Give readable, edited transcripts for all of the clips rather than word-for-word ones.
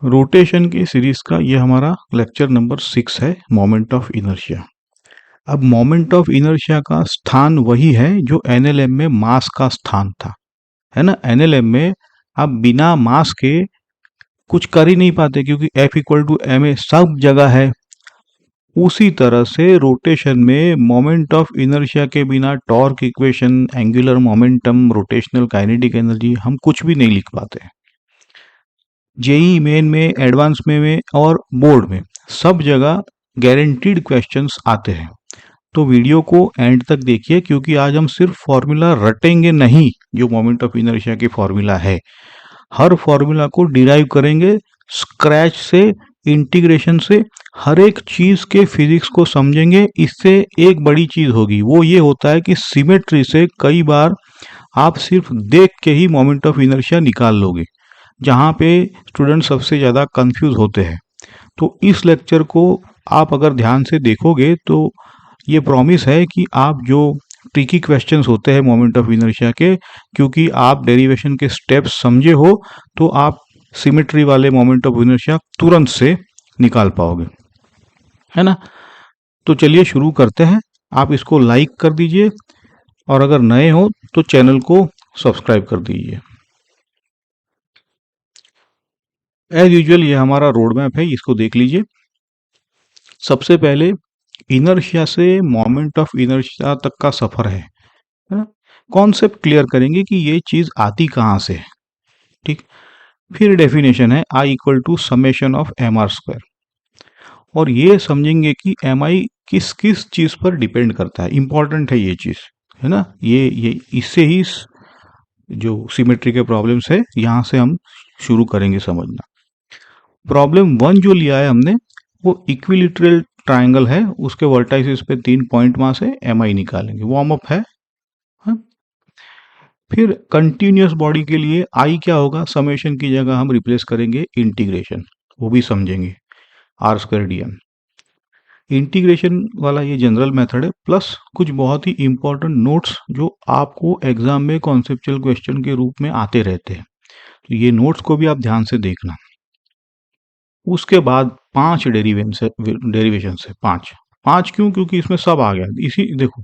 Rotation की series का ये हमारा लेक्चर नंबर 6 है, मोमेंट ऑफ इनर्शिया। अब मोमेंट ऑफ इनर्शिया का स्थान वही है जो एनएलएम में मास का स्थान था, है ना। एनएलएम में आप बिना मास के कुछ कर ही नहीं पाते क्योंकि F equal to M a सब जगह है। उसी तरह से रोटेशन में मोमेंट ऑफ इनर्शिया के बिना torque equation, angular momentum, rotational kinetic energy हम कुछ भी नहीं लिख पाते। जेई मेन में, एडवांस में और बोर्ड में सब जगह गारंटीड क्वेश्चंस आते हैं। तो वीडियो को एंड तक देखिए क्योंकि आज हम सिर्फ फॉर्मूला रटेंगे नहीं, जो मोमेंट ऑफ इनर्शिया की फॉर्मूला है हर फॉर्मूला को डिराइव करेंगे स्क्रैच से, इंटीग्रेशन से, हर एक चीज के फिजिक्स को समझेंगे। इससे एक बड़ी चीज होगी, वो ये होता है कि सिमेट्री से कई बार आप सिर्फ देख के ही मोमेंट ऑफ इनर्शिया निकाल लोगे, जहाँ पे स्टूडेंट सबसे ज़्यादा कंफ्यूज होते हैं। तो इस लेक्चर को आप अगर ध्यान से देखोगे तो ये प्रॉमिस है कि आप जो ट्रिकी क्वेश्चंस होते हैं मोमेंट ऑफ इनर्शिया के, क्योंकि आप डेरिवेशन के स्टेप्स समझे हो तो आप सिमेट्री वाले मोमेंट ऑफ इनर्शिया तुरंत से निकाल पाओगे, है ना। तो चलिए शुरू करते हैं। आप इसको लाइक कर दीजिए और अगर नए हो तो चैनल को सब्सक्राइब कर दीजिए। एज यूजुअल ये हमारा रोड मैप है, इसको देख लीजिए। सबसे पहले इनर्शिया से मोमेंट ऑफ इनर्शिया तक का सफर है ना। कॉन्सेप्ट क्लियर करेंगे कि ये चीज आती कहाँ से है, ठीक। फिर डेफिनेशन है I equal to summation of M R square, और ये समझेंगे कि एम आई किस किस चीज पर डिपेंड करता है। इंपॉर्टेंट है ये चीज, है ना। ये इससे ही जो सिमेट्री के प्रॉब्लम्स है यहाँ से हम शुरू करेंगे समझना। प्रॉब्लम 1 जो लिया है हमने वो इक्विलिटरल ट्रायंगल है, उसके वर्टाइसिस पे 3 पॉइंट मास है, एम आई निकालेंगे, वार्म अप है। हाँ? फिर कंटिन्यूस बॉडी के लिए आई क्या होगा, समेशन की जगह हम रिप्लेस करेंगे इंटीग्रेशन, वो भी समझेंगे, r square d m. Integration वाला ये जनरल मेथड है, प्लस कुछ बहुत ही इंपॉर्टेंट नोट्स जो आपको एग्जाम में कॉन्सेप्चुअल क्वेश्चन के रूप में आते रहते हैं, तो ये नोट्स को भी आप ध्यान से देखना। उसके बाद 5 डेरिवेशन है, 5 क्यों, क्योंकि इसमें सब आ गया। इसी देखो,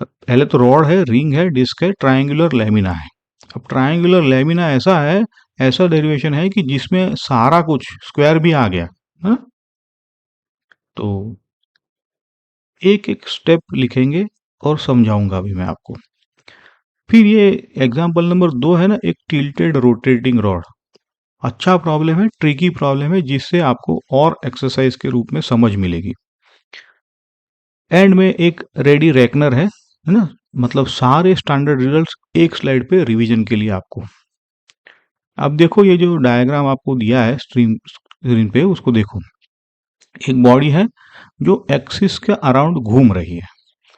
पहले तो रॉड है, रिंग है, डिस्क है, ट्रायंगुलर लेमिना है। अब ट्रायंगुलर लेमिना ऐसा है, ऐसा डेरिवेशन है कि जिसमें सारा कुछ स्क्वायर भी आ गया, है? तो एक एक स्टेप लिखेंगे और समझाऊंगा भी मैं आपको। फिर ये एग्जाम्पल नंबर 2 है ना, एक टिल्टेड रोटेटिंग रॉड। अच्छा प्रॉब्लम है, ट्रिकी प्रॉब्लम है, जिससे आपको और एक्सरसाइज के रूप में समझ मिलेगी। एंड में एक रेडी रेकनर है ना, मतलब सारे स्टैंडर्ड रिजल्ट्स एक स्लाइड पे रिवीजन के लिए आपको। अब देखो ये जो डायग्राम आपको दिया है स्क्रीन पे, उसको देखो। एक बॉडी है जो एक्सिस के अराउंड घूम रही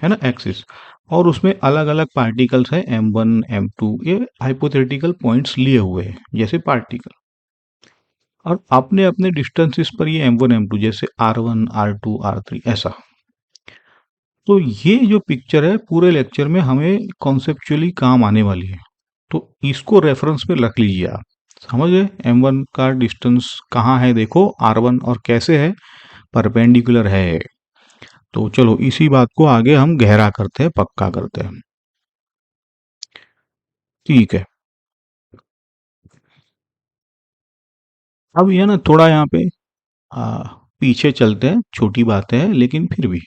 है ना, एक्सिस, और उसमें अलग अलग पार्टिकल्स है, M1 M2, ये हाइपोथेटिकल पॉइंट्स लिए हुए हैं जैसे पार्टिकल, और अपने अपने डिस्टेंसेस पर ये M1 M2 जैसे R1 R2 R3 ऐसा। तो ये जो पिक्चर है पूरे लेक्चर में हमें कॉन्सेप्चुअली काम आने वाली है, तो इसको रेफरेंस में रख लीजिए आप। समझ गए M1 का डिस्टेंस कहाँ है, देखो R1, और कैसे है, परपेंडिकुलर है। तो चलो इसी बात को आगे हम गहरा करते हैं, पक्का करते हैं, ठीक है। अब ये ना थोड़ा यहाँ पे पीछे चलते हैं, छोटी बातें हैं लेकिन फिर भी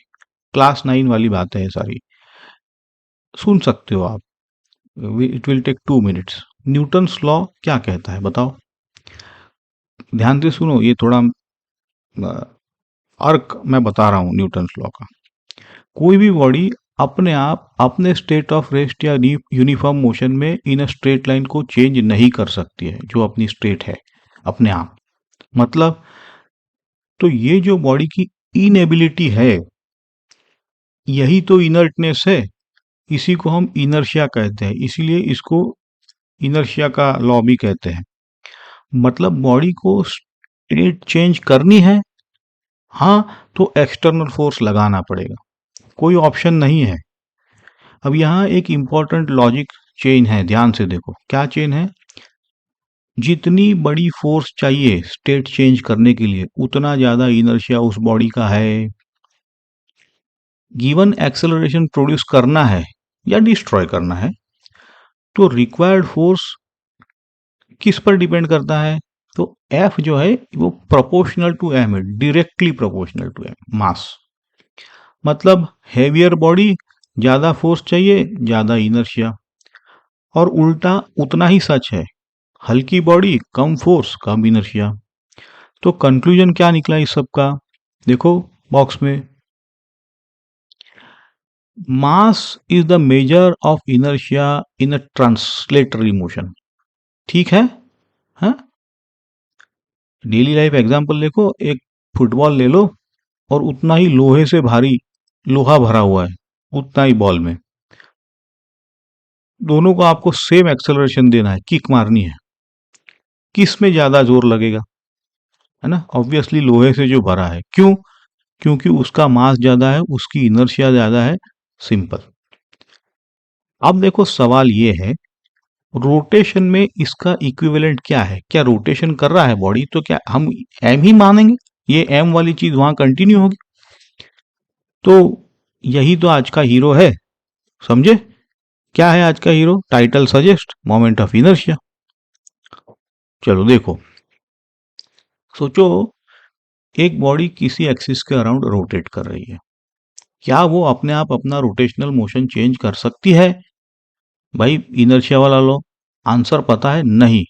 क्लास 9 वाली बातें हैं सारी, सुन सकते हो आप। It will take 2 minutes. Newton's law क्या कहता है बताओ, ध्यान से सुनो। ये थोड़ा अर्क मैं बता रहा हूँ न्यूटन्स लॉ का। कोई भी बॉडी अपने आप अपने स्टेट ऑफ रेस्ट या यूनिफॉर्म मोशन में इन अ स्ट्रेट लाइन को चेंज नहीं कर सकती है, जो अपनी स्टेट है अपने आप। मतलब तो ये जो बॉडी की इनएबिलिटी है, यही तो इनर्टनेस है, इसी को हम इनर्शिया कहते हैं, इसीलिए इसको इनर्शिया का लॉ भी कहते हैं। मतलब बॉडी को स्टेट चेंज करनी है, हाँ, तो एक्सटर्नल फोर्स लगाना पड़ेगा, कोई ऑप्शन नहीं है। अब यहाँ एक इंपॉर्टेंट लॉजिक चेन है, ध्यान से देखो क्या चेन है। जितनी बड़ी फोर्स चाहिए स्टेट चेंज करने के लिए उतना ज्यादा इनर्शिया उस बॉडी का है। गिवन एक्सेलरेशन प्रोड्यूस करना है या डिस्ट्रॉय करना है तो रिक्वायर्ड फोर्स किस पर डिपेंड करता है? तो F जो है वो प्रोपोर्शनल टू एम है, डायरेक्टली प्रोपोर्शनल टू एम मास। मतलब हेवियर बॉडी ज्यादा फोर्स चाहिए, ज्यादा इनर्शिया। और उल्टा उतना ही सच है, हल्की बॉडी कम फोर्स कम इनर्शिया। तो कंक्लूजन क्या निकला इस सब का? देखो बॉक्स में, mass is the measure of inertia in a translatory motion. ठीक है? हाँ, डेली लाइफ एग्जाम्पल देखो, एक फुटबॉल ले लो और उतना ही लोहे से भारी लोहा भरा हुआ है उतना ही बॉल में, दोनों को आपको सेम एक्सेलरेशन देना है, किक मारनी है, किस में ज्यादा जोर लगेगा? है ना, ऑब्वियसली लोहे से जो भरा है। क्यों? क्योंकि उसका मास ज्यादा है, उसकी इनर्शिया ज्यादा है। सिंपल। अब देखो सवाल ये है, रोटेशन में इसका इक्विवेलेंट क्या है? क्या रोटेशन कर रहा है बॉडी तो क्या हम एम ही मानेंगे, ये एम वाली चीज वहां कंटिन्यू होगी? तो यही तो आज का हीरो है, समझे? क्या है आज का hero? Title suggest, moment of inertia. चलो देखो, सोचो एक बॉडी किसी एक्सिस के अराउंड रोटेट कर रही है, क्या वो अपने आप अपना रोटेशनल मोशन चेंज कर सकती है? भाई इनर्शिया वाला लो, आंसर पता है, नहीं।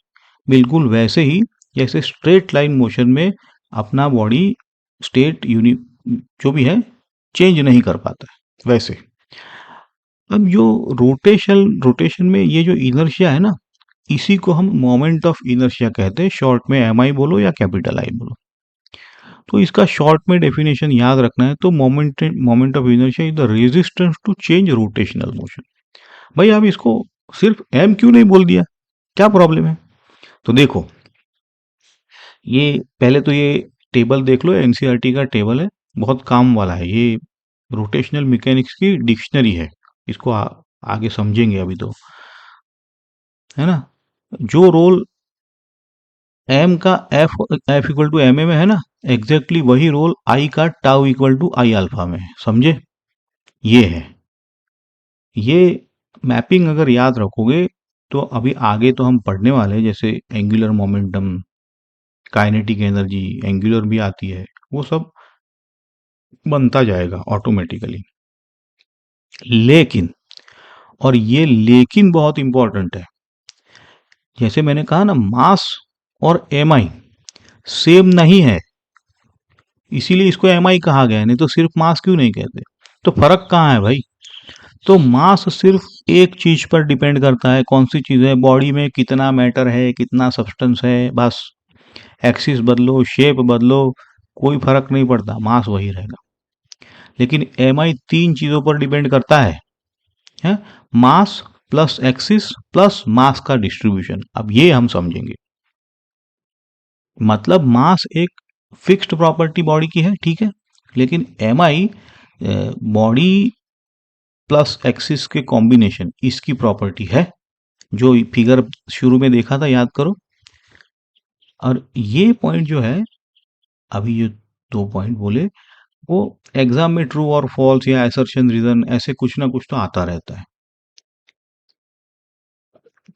बिल्कुल वैसे ही जैसे स्ट्रेट लाइन मोशन में अपना बॉडी स्टेट यूनि जो भी है चेंज नहीं कर पाता है, वैसे अब जो रोटेशन में ये जो इनर्शिया है ना, इसी को हम मोमेंट ऑफ इनर्शिया कहते हैं, शॉर्ट में एम आई बोलो या कैपिटल आई बोलो। तो इसका शॉर्ट में डेफिनेशन याद रखना है तो moment of inertia is the resistance to change rotational motion. भाई आप इसको सिर्फ एम क्यों नहीं बोल दिया, क्या प्रॉब्लम है? तो देखो, ये पहले तो ये टेबल देख लो, एनसीईआरटी का टेबल है, बहुत काम वाला है ये, रोटेशनल मैकेनिक्स की डिक्शनरी है। इसको आगे समझेंगे अभी तो, है ना। जो रोल एम का f equal to M A में है ना, एग्जैक्टली वही रोल आई का tau equal to I alpha में है, समझे? ये है, ये मैपिंग अगर याद रखोगे तो अभी आगे तो हम पढ़ने वाले हैं, जैसे angular momentum, kinetic energy, angular भी आती है, वो सब बनता जाएगा ऑटोमेटिकली। लेकिन, और ये लेकिन बहुत इंपॉर्टेंट है, जैसे मैंने कहा ना, मास और एम आई सेम नहीं है, इसीलिए इसको एम आई कहा गया है, नहीं तो सिर्फ मास क्यों नहीं कहते? तो फर्क कहाँ है भाई? तो मास सिर्फ एक चीज पर डिपेंड करता है, कौन सी चीज है? बॉडी में कितना मैटर है, कितना सब्सटेंस है, बस। एक्सिस बदलो, शेप बदलो, कोई फर्क नहीं पड़ता, मास वही रहेगा। लेकिन एम आई तीन चीजों पर डिपेंड करता है? Mass plus axis plus mass का डिस्ट्रीब्यूशन। अब ये हम समझेंगे, मतलब मास एक फिक्स्ड प्रॉपर्टी बॉडी की है, ठीक है, लेकिन एम आई बॉडी प्लस एक्सिस के कॉम्बिनेशन, इसकी प्रॉपर्टी है, जो फिगर शुरू में देखा था, याद करो। और ये पॉइंट जो है, अभी ये दो पॉइंट बोले, वो एग्जाम में ट्रू और फॉल्स या असर्शन रीजन ऐसे कुछ ना कुछ तो आता रहता है।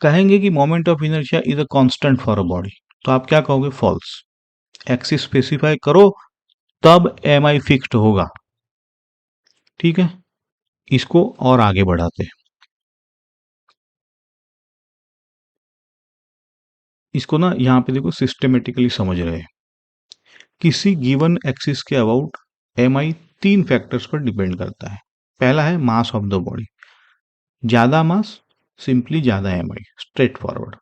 कहेंगे कि moment of inertia is a constant for a body, तो आप क्या कहोगे? फॉल्स। एक्सिस स्पेसिफाई करो तब एम आई फिक्स्ड होगा, ठीक है। इसको और आगे बढ़ाते हैं, इसको ना यहाँ पे देखो सिस्टमेटिकली समझ रहे हैं। किसी गिवन एक्सिस के अबाउट एम आई तीन फैक्टर्स पर डिपेंड करता है। पहला है मास ऑफ द बॉडी, ज्यादा मास सिंपली ज्यादा एम आई, स्ट्रेट फॉरवर्ड।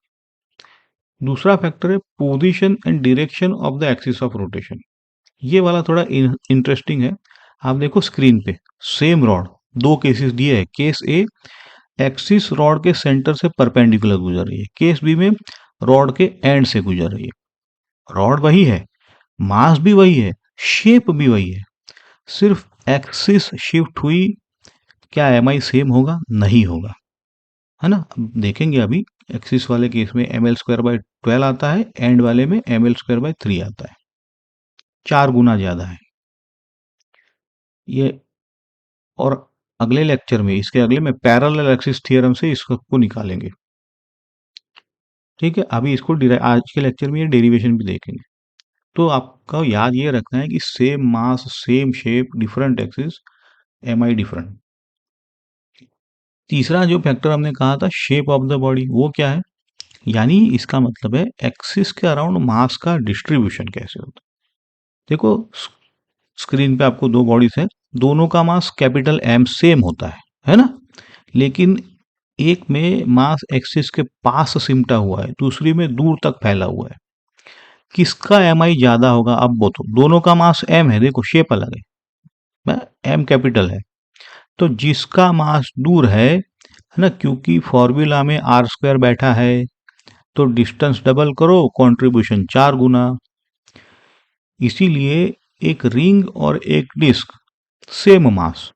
दूसरा फैक्टर है position and direction of the axis of rotation, ये वाला थोड़ा इंटरेस्टिंग है। आप देखो स्क्रीन पे, सेम रॉड, दो केसेस दिए है। केस ए, एक्सिस रॉड के सेंटर से परपेंडिकुलर गुजर रही है, केस बी में रॉड के एंड से गुजर रही है। रॉड वही है, मास भी वही है, शेप भी वही है, सिर्फ एक्सिस शिफ्ट हुई। क्या एम आई सेम होगा? नहीं होगा, है ना। अब देखेंगे अभी एक्सिस वाले केस में ml² आता है, एंड वाले में ml²3 आता है, 4 गुना ज्यादा है ये। और अगले लेक्चर में, इसके अगले में पैरेलल एक्सिस थ्योरम से इसको निकालेंगे। ठीक है, अभी इसको आज के लेक्चर में ये डेरिवेशन भी देखेंगे। तो आपका याद ये रखना है कि same mass, same shape, different axis, mi different. तीसरा जो फैक्टर हमने कहा था शेप ऑफ द बॉडी, वो क्या है, यानी इसका मतलब है एक्सिस के अराउंड मास का डिस्ट्रीब्यूशन कैसे होता है। देखो स्क्रीन पे आपको दो बॉडीज है, दोनों का मास कैपिटल M सेम होता है ना, लेकिन एक में मास एक्सिस के पास सिमटा हुआ है, दूसरी में दूर तक फैला हुआ है। किसका mi ज्यादा होगा, अब दोनों का मास m है, देखो शेप अलग है, m कैपिटल है, तो जिसका मास दूर है ना, क्योंकि फॉर्मूला में r² बैठा है, तो डिस्टेंस डबल करो, कंट्रीब्यूशन 4 गुना। इसीलिए एक रिंग और एक disc, same mass,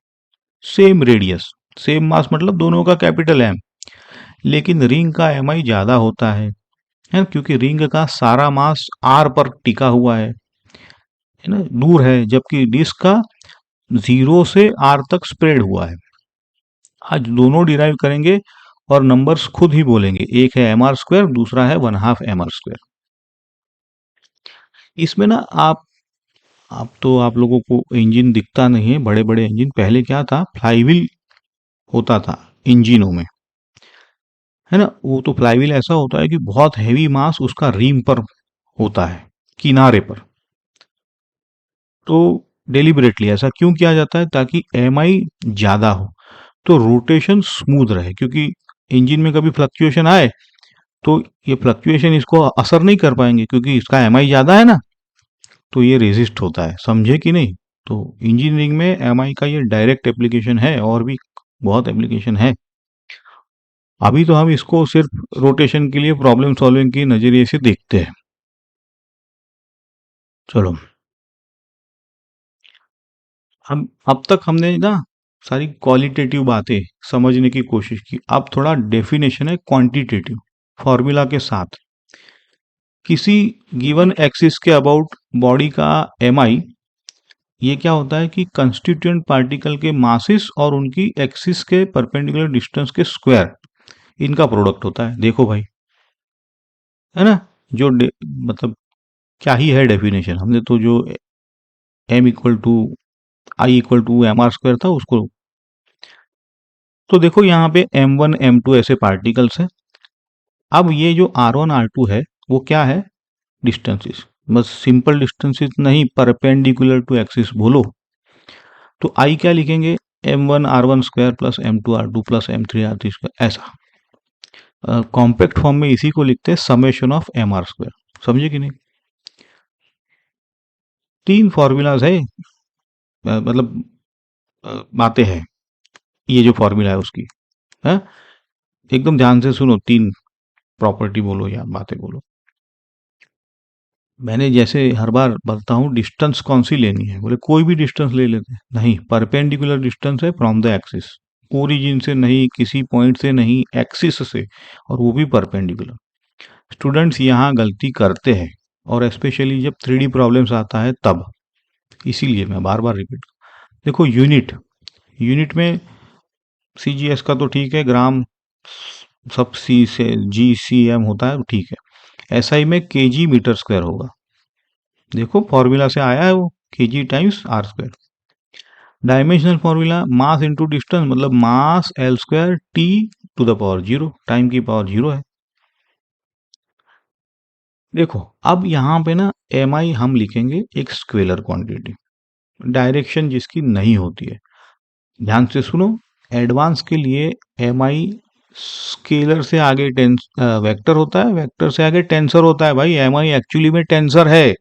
same radius, same mass मतलब दोनों का कैपिटल M, लेकिन रिंग का mi ज्यादा होता है, क्योंकि रिंग का सारा मास R पर टिका हुआ है ना, दूर है, जबकि डिस्क का 0 से R तक स्प्रेड हुआ है। आज दोनों डिराइव करेंगे और नंबर्स खुद ही बोलेंगे, एक है mr², दूसरा है 1/2 mr²। इसमें ना आप लोगों को इंजन दिखता नहीं है, बड़े बड़े इंजन, पहले क्या था, फ्लाईव्हील होता था इंजिनों में, है ना। वो तो फ्लाईव्हील ऐसा होता है कि बहुत हैवी मास उसका रिम पर होता है, किनारे पर। तो डेलिबरेटली ऐसा क्यों किया जाता है, ताकि mi ज्यादा हो, तो रोटेशन स्मूथ रहे, क्योंकि इंजन में कभी फ्लक्चुएशन आए तो ये फ्लक्चुएशन इसको असर नहीं कर पाएंगे, क्योंकि इसका mi ज्यादा है ना, तो ये रेजिस्ट होता है, समझे कि नहीं। तो इंजीनियरिंग में mi का ये डायरेक्ट एप्लीकेशन है, और भी बहुत एप्लीकेशन है। अभी तो हम इसको सिर्फ रोटेशन के लिए प्रॉब्लम सॉल्विंग के नजरिए से देखते हैं। चलो, हम अब तक हमने ना सारी क्वालिटेटिव बातें समझने की कोशिश की, अब थोड़ा डेफिनेशन है क्वांटिटेटिव, फॉर्मूला के साथ। किसी गिवन एक्सिस के अबाउट बॉडी का mi, ये क्या होता है कि कंस्टिट्यूएंट पार्टिकल के मासेस और उनकी एक्सिस के परपेंडिकुलर डिस्टेंस के स्क्वायर, इनका प्रोडक्ट होता है। देखो भाई, है ना, मतलब क्या ही है डेफिनेशन, हमने तो जो m=i=mr² था उसको। तो देखो यहाँ पे m1 m2 ऐसे पार्टिकल्स हैं। अब ये जो r1 r2 है, वो क्या है, डिस्टेंसेस, बस सिंपल डिस्टेंसेस नहीं, परपेंडिकुलर टू एक्सिस बोलो। तो i क्या लिखेंगे, m1 r1² plus m2 r2 plus m3 r3², ऐसा। कॉम्पैक्ट फॉर्म में इसी को लिखते हैं समेशन ऑफ mr², समझे कि नहीं। 3 फॉर्मूलाज है, मतलब बातें हैं, ये जो फॉर्मूला है उसकी है, एकदम ध्यान से सुनो, 3 प्रॉपर्टी बोलो या बातें बोलो। मैंने जैसे हर बार बताता हूँ, डिस्टेंस कौन सी लेनी है, बोले कोई भी डिस्टेंस ले लेते हैं, नहीं, परपेंडिकुलर डिस्टेंस है फ्रॉम द एक्सिस, ओरिजिन से नहीं, किसी पॉइंट से नहीं, एक्सिस से, और वो भी परपेंडिकुलर। स्टूडेंट्स यहाँ गलती करते हैं, और स्पेशली जब 3D प्रॉब्लम्स आता है तब, इसीलिए मैं बार बार रिपीट। देखो यूनिट में CGS का तो ठीक है, ग्राम सब C से GCM होता है, ठीक है। SI में kg मीटर स्क्वायर होगा, देखो फॉर्मूला से आया है वो, kg times r²। Dimensional formula mass into distance, मतलब मास L² T⁻0, टाइम की पावर 0 है। देखो अब यहाँ पे ना mi हम लिखेंगे एक स्केलर क्वांटिटी, डायरेक्शन जिसकी नहीं होती है। ध्यान से सुनो, एडवांस के लिए mi स्केलर से आगे वेक्टर होता है, वेक्टर से आगे टेंसर होता है। भाई mi एक्चुअली में टेंसर है,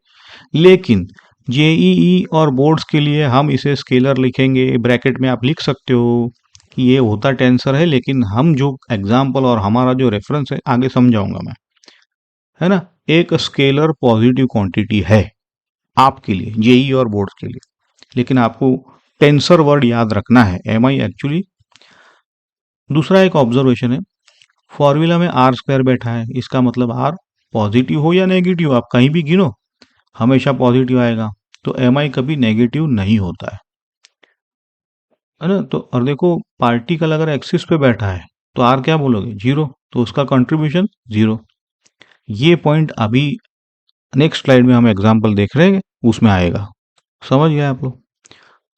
लेकिन जेईई और बोर्ड्स के लिए हम इसे स्केलर लिखेंगे, ब्रैकेट में आप लिख सकते हो कि ये होता टेंसर है, लेकिन हम जो एग्जाम्पल और हमारा जो रेफरेंस है आगे समझाऊंगा मैं, है ना। एक स्केलर पॉजिटिव क्वांटिटी है आपके लिए, जेई और बोर्ड्स के लिए, लेकिन आपको टेंसर वर्ड याद रखना है, mi एक्चुअली। दूसरा एक ऑब्जर्वेशन है, फॉर्मूला में आर स्क्वायर बैठा है, इसका मतलब आर पॉजिटिव हो या नेगेटिव, आप कहीं भी गिनो हमेशा पॉजिटिव आएगा। तो एम आई कभी नेगेटिव नहीं होता है ना। तो और देखो पार्टिकल अगर एक्सिस पे बैठा है तो आर क्या बोलोगे, जीरो, तो उसका कंट्रीब्यूशन जीरो। ये पॉइंट अभी नेक्स्ट स्लाइड में हम एग्जांपल देख रहे हैं उसमें आएगा। समझ गए आप लोग।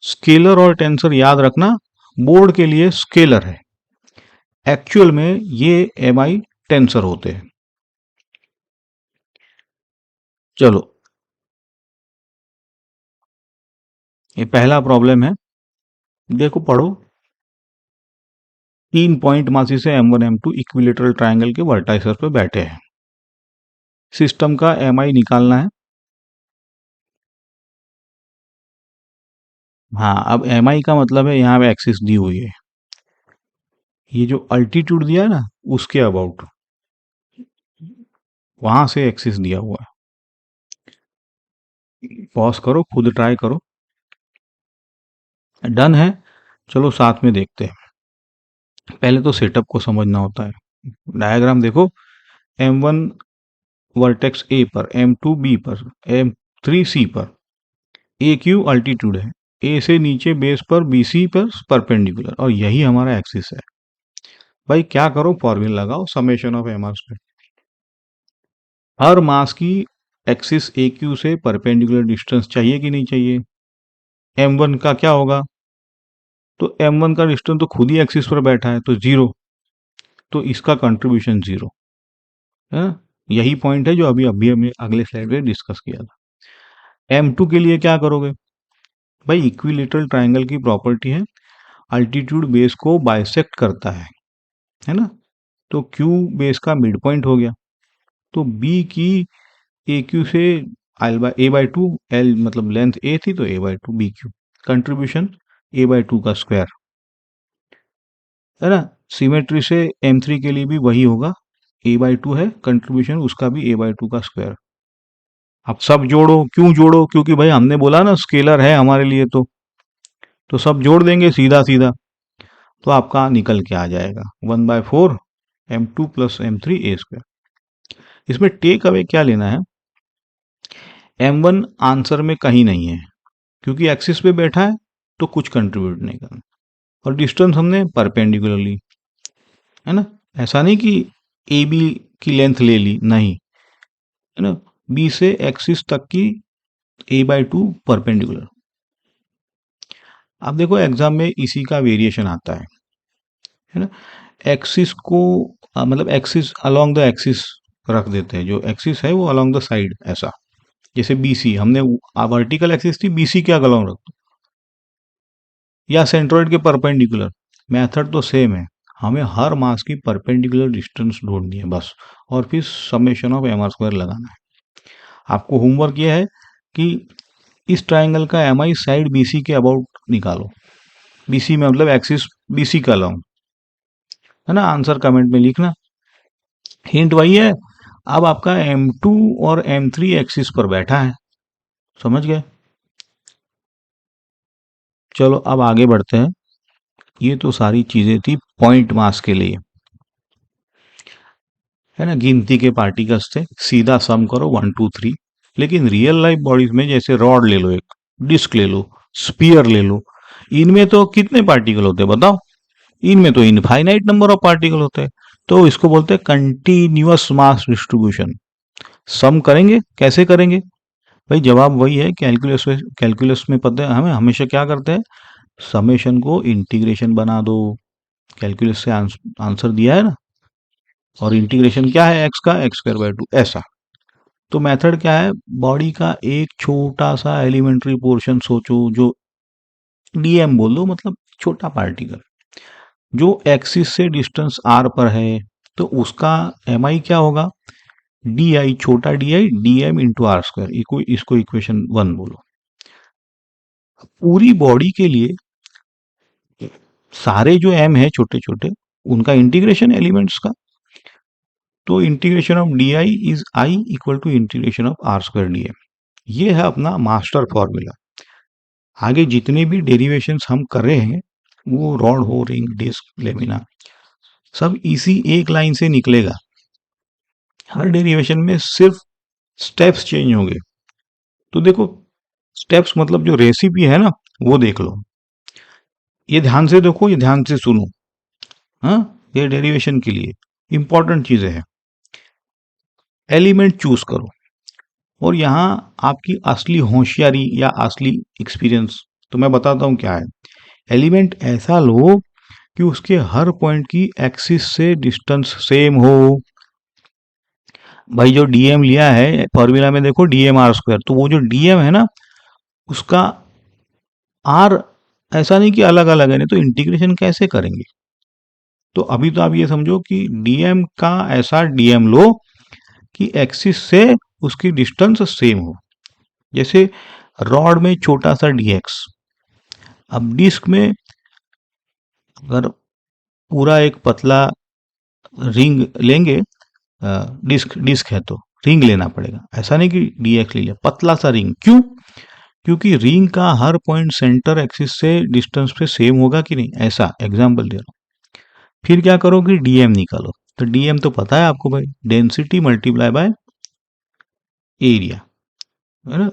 स्केलर और टेंसर याद रखना, बोर्ड के लिए स्केलर है, एक्चुअल में ये एम आई टेंसर होते हैं। चलो ये पहला प्रॉब्लम है, देखो पढ़ो। 3 पॉइंट मासी से M1 M2 इक्विलेटरल ट्रायंगल के वर्टाइसेस पे बैठे हैं, सिस्टम का एम आई निकालना है। हाँ, अब एम आई का मतलब है यहाँ पे एक्सिस दी हुई है, ये जो अल्टीट्यूड दिया है ना उसके अबाउट वहां से एक्सिस दिया हुआ है। पॉज करो, खुद ट्राई करो। डन है। चलो साथ में देखते हैं। पहले तो सेटअप को समझना होता है। डायग्राम देखो, M1 वर्टेक्स ए पर, M2 बी पर, M3 सी पर। ए क्यू अल्टीट्यूड है, ए से नीचे बेस पर बी सी पर परपेंडिकुलर, और यही हमारा एक्सिस है। भाई क्या करो, फॉर्मूला लगाओ, summation of M R square. हर मास की एक्सिस ए क्यू से परपेंडिकुलर डिस्टेंस चाहिए कि नहीं चाहिए। M1 का क्या होगा, तो M1 का डिस्टेंस तो खुद ही एक्सिस पर बैठा है तो जीरो, तो इसका कंट्रीब्यूशन जीरो है ना। यही पॉइंट है जो अभी अभी हमने अगले स्लाइड में डिस्कस किया था। M2 के लिए क्या करोगे, भाई इक्विलेटरल ट्रायंगल की प्रॉपर्टी है, अल्टीट्यूड बेस को बाइसेक्ट करता है ना। तो Q बेस का मिड पॉइंट हो गया, तो B की ए क्यू से A/2, L मतलब लेंथ A थी तो A/2 BQ, कंट्रीब्यूशन A/2 का स्क्वायर है ना। सिमेट्री से M3 के लिए भी वही होगा, A/2 है कंट्रीब्यूशन, उसका भी A/2 का स्क्वायर। अब सब जोड़ो, क्यों जोड़ो, क्योंकि भाई हमने बोला ना स्केलर है हमारे लिए, तो सब जोड़ देंगे सीधा सीधा, तो आपका निकल के आ जाएगा 1/4 M2 plus M3 A square. इसमें टेक अवे क्या लेना है, M1 आंसर में कहीं नहीं है क्योंकि एक्सिस पे बैठा है तो कुछ कंट्रीब्यूट नहीं करना, और डिस्टेंस हमने परपेंडिकुलरली, है ना। ऐसा नहीं कि ए बी की लेंथ ले ली, नहीं, है ना। बी से एक्सिस तक की A/2 परपेंडिकुलर। अब देखो एग्जाम में इसी का वेरिएशन आता है ना। एक्सिस को मतलब एक्सिस अलोंग द एक्सिस रख देते हैं, जो एक्सिस है वो अलोंग द साइड, ऐसा जैसे BC हमने वर्टिकल एक्सिस थी, BC के अलोंग रख दो, या सेंट्रोइड के परपेंडिकुलर। मेथड तो सेम है, हमें हर मास की परपेंडिकुलर डिस्टेंस ढूंढनी है बस, और फिर summation of M R square लगाना है। आपको होमवर्क यह है कि इस ट्राइंगल का एम आई साइड BC के अबाउट निकालो, BC में मतलब एक्सिस BC का अलोंग, है ना। आंसर कमेंट में लिखना, हिंट वही है। अब आपका M2 और M3 एक्सिस पर बैठा है, समझ गए। चलो अब आगे बढ़ते हैं। ये तो सारी चीजें थी पॉइंट मास के लिए, है ना, गिनती के पार्टिकल्स थे, सीधा सम करो 1 2 3। लेकिन रियल लाइफ बॉडीज में जैसे रॉड ले लो, एक डिस्क ले लो, स्पीयर ले लो, इनमें तो कितने पार्टिकल होते हैं बताओ, इनमें तो इनफाइनाइट नंबर ऑफ पार्टिकल होते हैं। तो इसको बोलते हैं कंटिन्यूअस मास डिस्ट्रीब्यूशन। सम करेंगे, कैसे करेंगे, भाई जवाब वही है, कैलकुलस में पता है हमें हमेशा क्या करते हैं, समेशन को इंटीग्रेशन बना दो। कैलकुलस से आंसर दिया है ना, और इंटीग्रेशन क्या है, एक्स का x²/2 ऐसा। तो मेथड क्या है, बॉडी का एक छोटा सा एलिमेंट्री पोर्शन सोचो, जो डीएम बोल दो, मतलब छोटा पार्टिकल जो एक्सिस से डिस्टेंस r पर है, तो उसका एम आई क्या होगा, डी आई, छोटा D I DM into R², इसको इक्वेशन 1 बोलो। पूरी बॉडी के लिए सारे जो m है छोटे छोटे, उनका इंटीग्रेशन एलिमेंट्स का, तो integration of d I is I equal to integration of R²DM। ये है अपना मास्टर फॉर्मूला। आगे जितने भी डेरिवेशंस हम कर रहे हैं, वो रॉड हो, रिंग, डिस्क, लेमिना, सब इसी एक लाइन से निकलेगा। हर डेरिवेशन में सिर्फ स्टेप्स चेंज होंगे। तो देखो, स्टेप्स मतलब जो रेसिपी है ना, वो देख लो। ये ध्यान से देखो, ये ध्यान से सुनो। हाँ, ये डेरिवेशन के लिए इंपॉर्टेंट चीजें हैं। एलिमेंट चूज करो, और यहाँ आपकी असली होशियारी या असली एक्सपीरियंस, तो मैं बताता हूँ क्या है। एलिमेंट ऐसा लो कि उसके हर पॉइंट की एक्सिस से डिस्टेंस सेम हो। भाई जो डीएम लिया है फॉर्मूला में, देखो डीएम आर स्क्वायर, तो वो जो डीएम है ना, उसका आर ऐसा नहीं कि अलग अलग है, नहीं तो इंटीग्रेशन कैसे करेंगे। तो अभी तो आप ये समझो कि डीएम का ऐसा डीएम लो कि एक्सिस से उसकी डिस्टेंस सेम हो। जैसे रॉड में छोटा सा डीएक्स, अब डिस्क में अगर पूरा एक पतला रिंग लेंगे, डिस्क डिस्क है तो रिंग लेना पड़ेगा। ऐसा नहीं कि डीएक्स ले लिया, पतला सा रिंग। क्यों? क्योंकि रिंग का हर पॉइंट सेंटर एक्सिस से डिस्टेंस पे सेम होगा कि नहीं, ऐसा एग्जांपल दे रहा हूँ। फिर क्या करो कि डीएम निकालो। तो डीएम तो पता है आपको भाई, डेंसिटी मल्टीप्लाई बाय एरिया, है ना।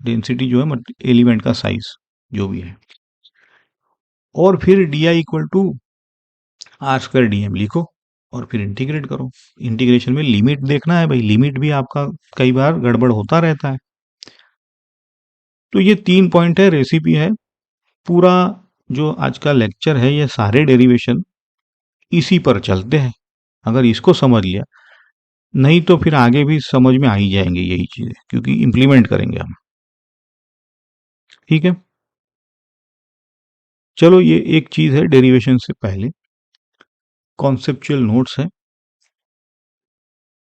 डेंसिटी जो है एलिमेंट का साइज जो भी है। और फिर d I equal to r square d m लिखो, और फिर इंटीग्रेट करो। इंटीग्रेशन में लिमिट देखना है भाई, लिमिट भी आपका कई बार गड़बड़ होता रहता है। तो ये 3 पॉइंट है, रेसिपी है। पूरा जो आज का लेक्चर है, ये सारे डेरिवेशन इसी पर चलते हैं। अगर इसको समझ लिया, नहीं तो फिर आगे भी समझ में आ ही जाएंगे यही चीजें, क्योंकि इंप्लीमेंट करेंगे हम। ठीक है, चलो ये एक चीज है डेरिवेशन से पहले, कॉन्सेप्चुअल नोट्स है,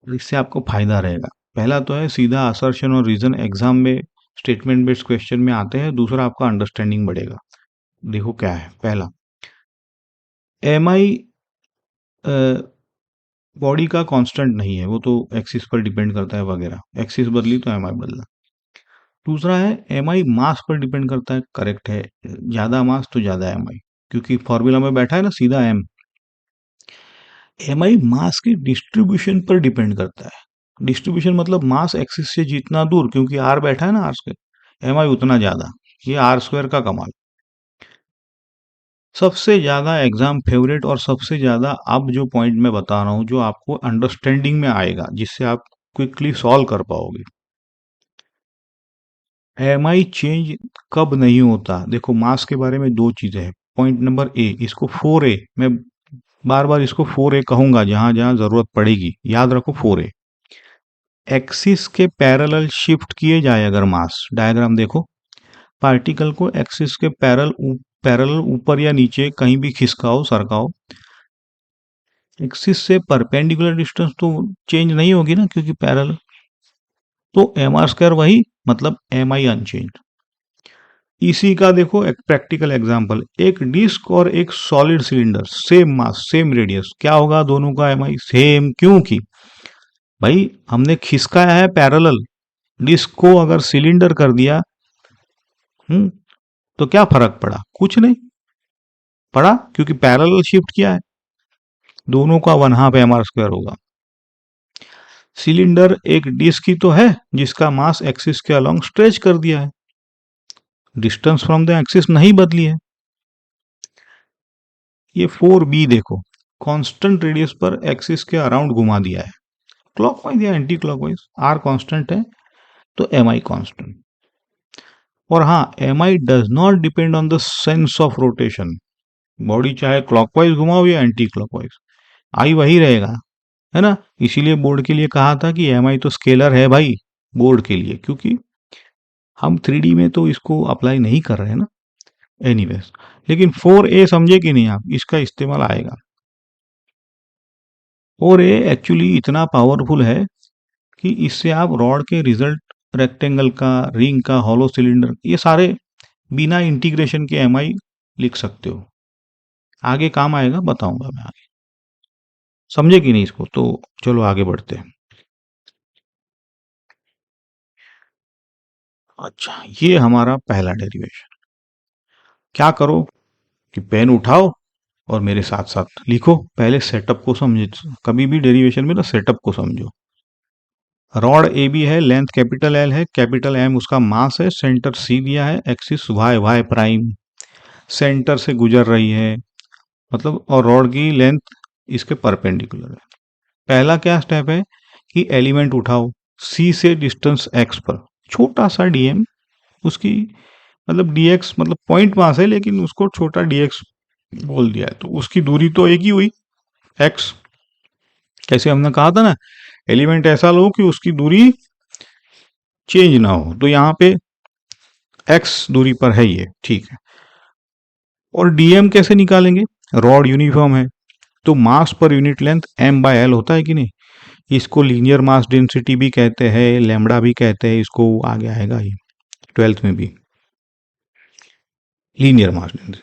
इससे आपको फायदा रहेगा। पहला तो है सीधा असर्शन और रीजन, एग्जाम में स्टेटमेंट बेस्ड क्वेश्चन में आते हैं। दूसरा, आपका अंडरस्टैंडिंग बढ़ेगा। देखो क्या है। पहला, एम आई बॉडी का कांस्टेंट नहीं है, वो तो एक्सिस पर डिपेंड करता है वगैरह। एक्सिस बदली तो एम आई बदला। दूसरा है, एम आई मास पर डिपेंड करता है। करेक्ट है, ज्यादा मास तो ज्यादा एम आई, क्योंकि फॉर्मूला में बैठा है ना सीधा एम। एम आई मास की डिस्ट्रीब्यूशन पर डिपेंड करता है। डिस्ट्रीब्यूशन मतलब मास एक्सिस से जितना दूर, क्योंकि आर बैठा है ना आर स्क्वायर, एम आई उतना ज्यादा। ये आर स्क्वायर का कमाल। सबसे ज्यादा एग्जाम फेवरेट और सबसे ज्यादा अब जो पॉइंट मैं बता रहा हूं, जो आपको अंडरस्टैंडिंग में आएगा, जिससे आप क्विकली सॉल्व कर पाओगे। एम आई चेंज कब नहीं होता? देखो, मास के बारे में दो चीजें हैं। पॉइंट नंबर ए, इसको 4A, मैं बार बार इसको 4A कहूंगा जहां जहां जरूरत पड़ेगी, याद रखो 4A। एक्सिस के पैरेलल शिफ्ट किए जाए अगर मास, डायग्राम देखो, पार्टिकल को एक्सिस के पैरेलल ऊपर या नीचे कहीं भी खिसकाओ सरकाओ, एक्सिस से परपेंडिकुलर डिस्टेंस तो चेंज नहीं होगी ना, क्योंकि पैरेलल। तो एम आर स्क्वायर वही, मतलब एम आई अनचेंज। इसी का देखो एक प्रैक्टिकल एग्जांपल, एक डिस्क और एक solid cylinder, same mass same radius, क्या होगा दोनों का एम आई सेम? क्योंकि भाई हमने खिसकाया है पैरेलल, डिस्क को अगर सिलेंडर कर दिया, हम्म, तो क्या फर्क पड़ा? कुछ नहीं पड़ा, क्योंकि पैरेलल शिफ्ट किया है। दोनों का 1/2 एम आर स्क्वायर होगा। सिलेंडर एक डिस्क ही तो है जिसका मास एक्सिस के अलोंग स्ट्रेच कर दिया है, डिस्टेंस फ्रॉम द एक्सिस नहीं बदली है। ये 4B देखो, कांस्टेंट रेडियस पर एक्सिस के अराउंड घुमा दिया है, क्लॉकवाइज या एंटी क्लॉकवाइज। आर कांस्टेंट है तो एम आई कांस्टेंट। और हाँ, m I does not depend on the sense of rotation. Body चाहे क्लॉकवाइज घुमाओ या एंटी क्लॉकवाइज, आई वही रहेगा, है ना। इसीलिए बोर्ड के लिए कहा था कि एम आई तो स्केलर है भाई, बोर्ड के लिए, क्योंकि हम 3D में तो इसको अप्लाई नहीं कर रहे हैं ना। एनीवेज, लेकिन 4A समझे कि नहीं आप, इसका इस्तेमाल आएगा। 4A एक्चुअली इतना पावरफुल है कि इससे आप रॉड के रिजल्ट, रेक्टेंगल का, रिंग का, हॉलो सिलेंडर, ये सारे बिना इंटीग्रेशन के एम आई लिख सकते हो। आगे काम आएगा, बताऊंगा मैं आगे। समझे कि नहीं इसको? तो चलो आगे बढ़ते हैं। अच्छा, ये हमारा पहला डेरिवेशन। क्या करो कि पेन उठाओ और मेरे साथ साथ लिखो। पहले सेटअप को समझे, कभी भी डेरिवेशन में ना सेटअप को समझो। रॉड ए बी है, लेंथ कैपिटल एल है, कैपिटल एम उसका मास है, सेंटर सी दिया है, axis y y prime, centre से गुजर रही है मतलब, और रॉड की लेंथ इसके परपेंडिकुलर है। पहला क्या स्टेप है कि एलिमेंट उठाओ सी से डिस्टेंस एक्स पर, छोटा सा डीएम, उसकी मतलब डीएक्स मतलब पॉइंट मास है लेकिन उसको छोटा डीएक्स बोल दिया है, तो उसकी दूरी तो एक ही हुई एक्स। कैसे हमने कहा था ना, एलिमेंट ऐसा लो कि उसकी दूरी चेंज ना हो, तो यहाँ पे एक्स दूरी पर है ये, ठीक है। और डीएम कैसे निकालेंगे, रॉड यूनिफॉर्म है तो मास पर unit length M by L होता है कि नहीं। इसको लीनियर मास डेंसिटी भी कहते हैं, लैम्बडा भी कहते हैं, इसको आगे आएगा ये 12th में भी, लीनियर मास डेंसिटी।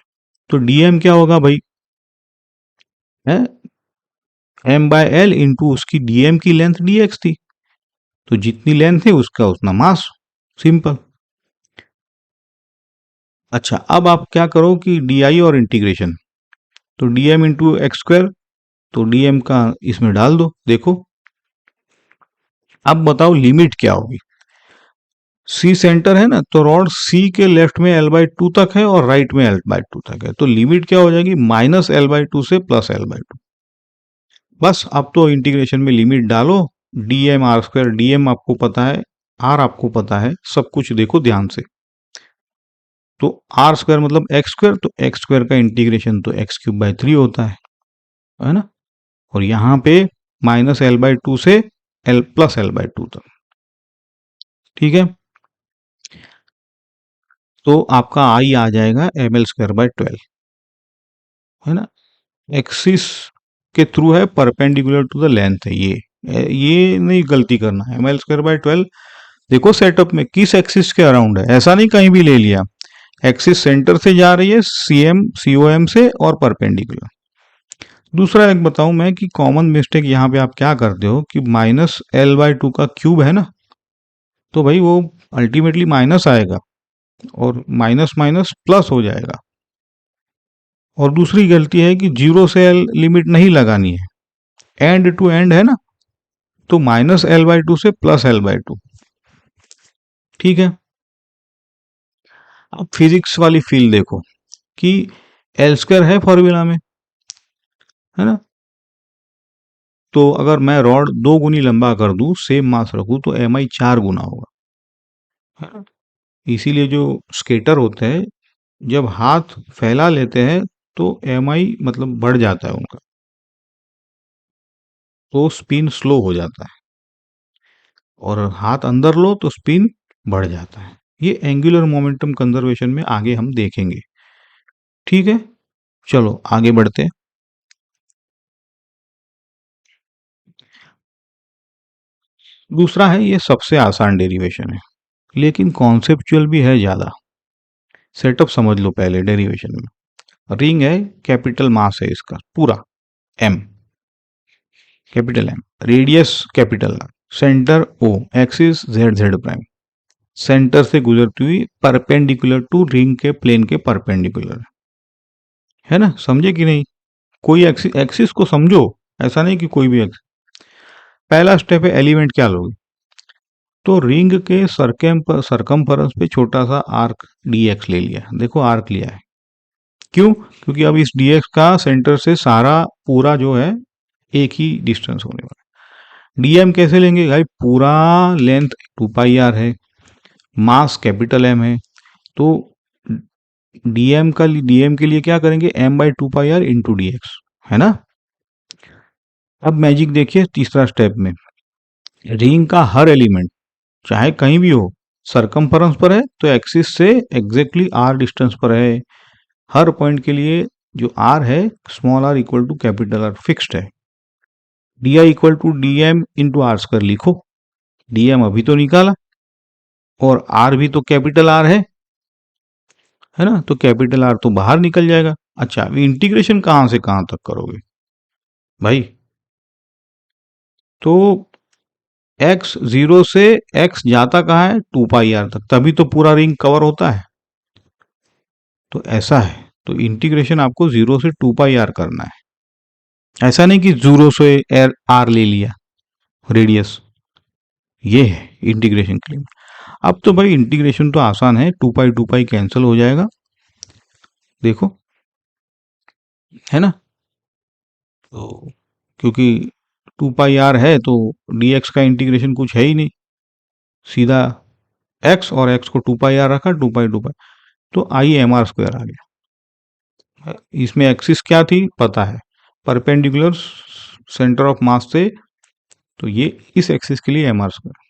तो डीएम क्या होगा भाई, है एम बाय एल इंटू उसकी डीएम की लेंथ डीएक्स थी, तो जितनी लेंथ है उसका उतना मास, सिंपल। अच्छा, अब आप क्या करो कि डी आई और इंटीग्रेशन, तो d M into x square, तो डी एम का इसमें डाल दो, देखो। अब बताओ लिमिट क्या होगी। सी सेंटर है ना, तो रॉड सी के लेफ्ट में एल बाई टू तक है और राइट में एल बाई टू तक है, तो लिमिट क्या हो जाएगी, माइनस एल बाई टू से प्लस एल बाई टू। बस अब तो इंटीग्रेशन में लिमिट डालो, d m are square, d m आपको पता है, आर आपको पता है, सब कुछ देखो ध्यान से। तो आर स्क्वायर मतलब एक्स स्क्वायर, तो एक्स स्क्वायर का इंटीग्रेशन तो एक्स क्यूब बाई थ्री होता है ना। और यहाँ पे माइनस एल बाई टू से L plus l by to तक, ठीक है। तो आपका आई आ जाएगा एम एल स्क्वायर बाई 12, है ना। एक्सिस के थ्रू है, परपेंडिकुलर टू द लेंथ है ये नहीं गलती करना है, एम एल स्क्वायर बाई 12। देखो सेटअप में किस एक्सिस के अराउंड है, ऐसा नहीं कहीं भी ले लिया, एक्सिस सेंटर से जा रही है सीएम सीओएम से और परपेंडिकुलर। दूसरा एक बताऊं मैं कि कॉमन मिस्टेक यहाँ पे आप क्या करते हो कि माइनस एल बाई टू का क्यूब है ना, तो भाई वो अल्टीमेटली माइनस आएगा और माइनस माइनस प्लस हो जाएगा। और दूसरी गलती है कि जीरो से एल लिमिट नहीं लगानी है, एंड टू एंड है ना, तो माइनस एल बाई टू से प्लस एल बाई टू, ठीक है। अब फिजिक्स वाली फील देखो कि एल स्क्वायर है फॉर्मूला में, है ना। तो अगर मैं रॉड दो गुनी लंबा कर दूं, सेम मास रखूं, तो एम आई 4 गुना होगा, है ना। इसीलिए जो स्केटर होते हैं जब हाथ फैला लेते हैं तो एम आई मतलब बढ़ जाता है उनका, तो स्पिन स्लो हो जाता है, और हाथ अंदर लो तो स्पिन बढ़ जाता है। ये एंगुलर मोमेंटम कंजर्वेशन में आगे हम देखेंगे, ठीक है। चलो आगे बढ़ते हैं। दूसरा है, ये सबसे आसान डेरिवेशन है लेकिन कॉन्सेप्चुअल भी है ज़्यादा। सेटअप समझ लो पहले डेरिवेशन में। रिंग है, कैपिटल मास है इसका पूरा m, capital m, radius capital r, centre o, axis z z prime, centre से गुजरती हुई परपेंडिकुलर टू रिंग के प्लेन के परपेंडिकुलर, है ना। समझे कि नहीं, कोई एक्सिस, एक्सिस को समझो, ऐसा नहीं कि कोई भी एक्सिस। पहला स्टेप है एलिमेंट क्या लोगे, तो रिंग के सरकमफेरेंस पे छोटा सा आर्क डी एक्स ले लिया, देखो आर्क लिया है, क्यों, क्योंकि अब इस डी एक्स का सेंटर से सारा पूरा जो है एक ही डिस्टेंस होने वाला है। डीएम कैसे लेंगे भाई, पूरा लेंथ 2 पाई आर है, मास कैपिटल एम है, तो डीएम के लिए क्या करेंगे, m by 2 pi r into d x, है ना। अब मैजिक देखिए तीसरा स्टेप में, रिंग का हर एलिमेंट चाहे कहीं भी हो, सरकमफेरेंस पर है तो एक्सिस से एग्जैक्टली आर डिस्टेंस पर है, हर पॉइंट के लिए जो आर है small R equal to capital R fixed है। D I equal to D M into R square लिखो, डी एम अभी तो निकाला और आर भी तो कैपिटल आर है ना, तो कैपिटल आर तो बाहर निकल जाएगा। अच्छा, अभी इंटीग्रेशन कहां से कहां तक करोगे भाई, तो एक्स जीरो से एक्स जाता कहाँ है, 2 पाई आर तक, तभी तो पूरा रिंग कवर होता है, तो ऐसा है। तो इंटीग्रेशन आपको 0 से 2 पाई आर करना है। ऐसा नहीं कि 0 से आर ले लिया रेडियस, ये है इंटीग्रेशन की लिमिट। अब तो भाई इंटीग्रेशन तो आसान है, 2 पाई कैंसिल हो जाएगा, देखो, है ना। तो क्योंकि 2 पाई आर है तो dx का इंटीग्रेशन कुछ है ही नहीं, सीधा x, और x को 2 पाई आर रखा, 2 पाई, तो आई एम आर स्क्वायर आ गया। इसमें एक्सिस क्या थी पता है, परपेंडिकुलर सेंटर ऑफ मास से, तो ये इस एक्सिस के लिए एम आर स्क्वायर।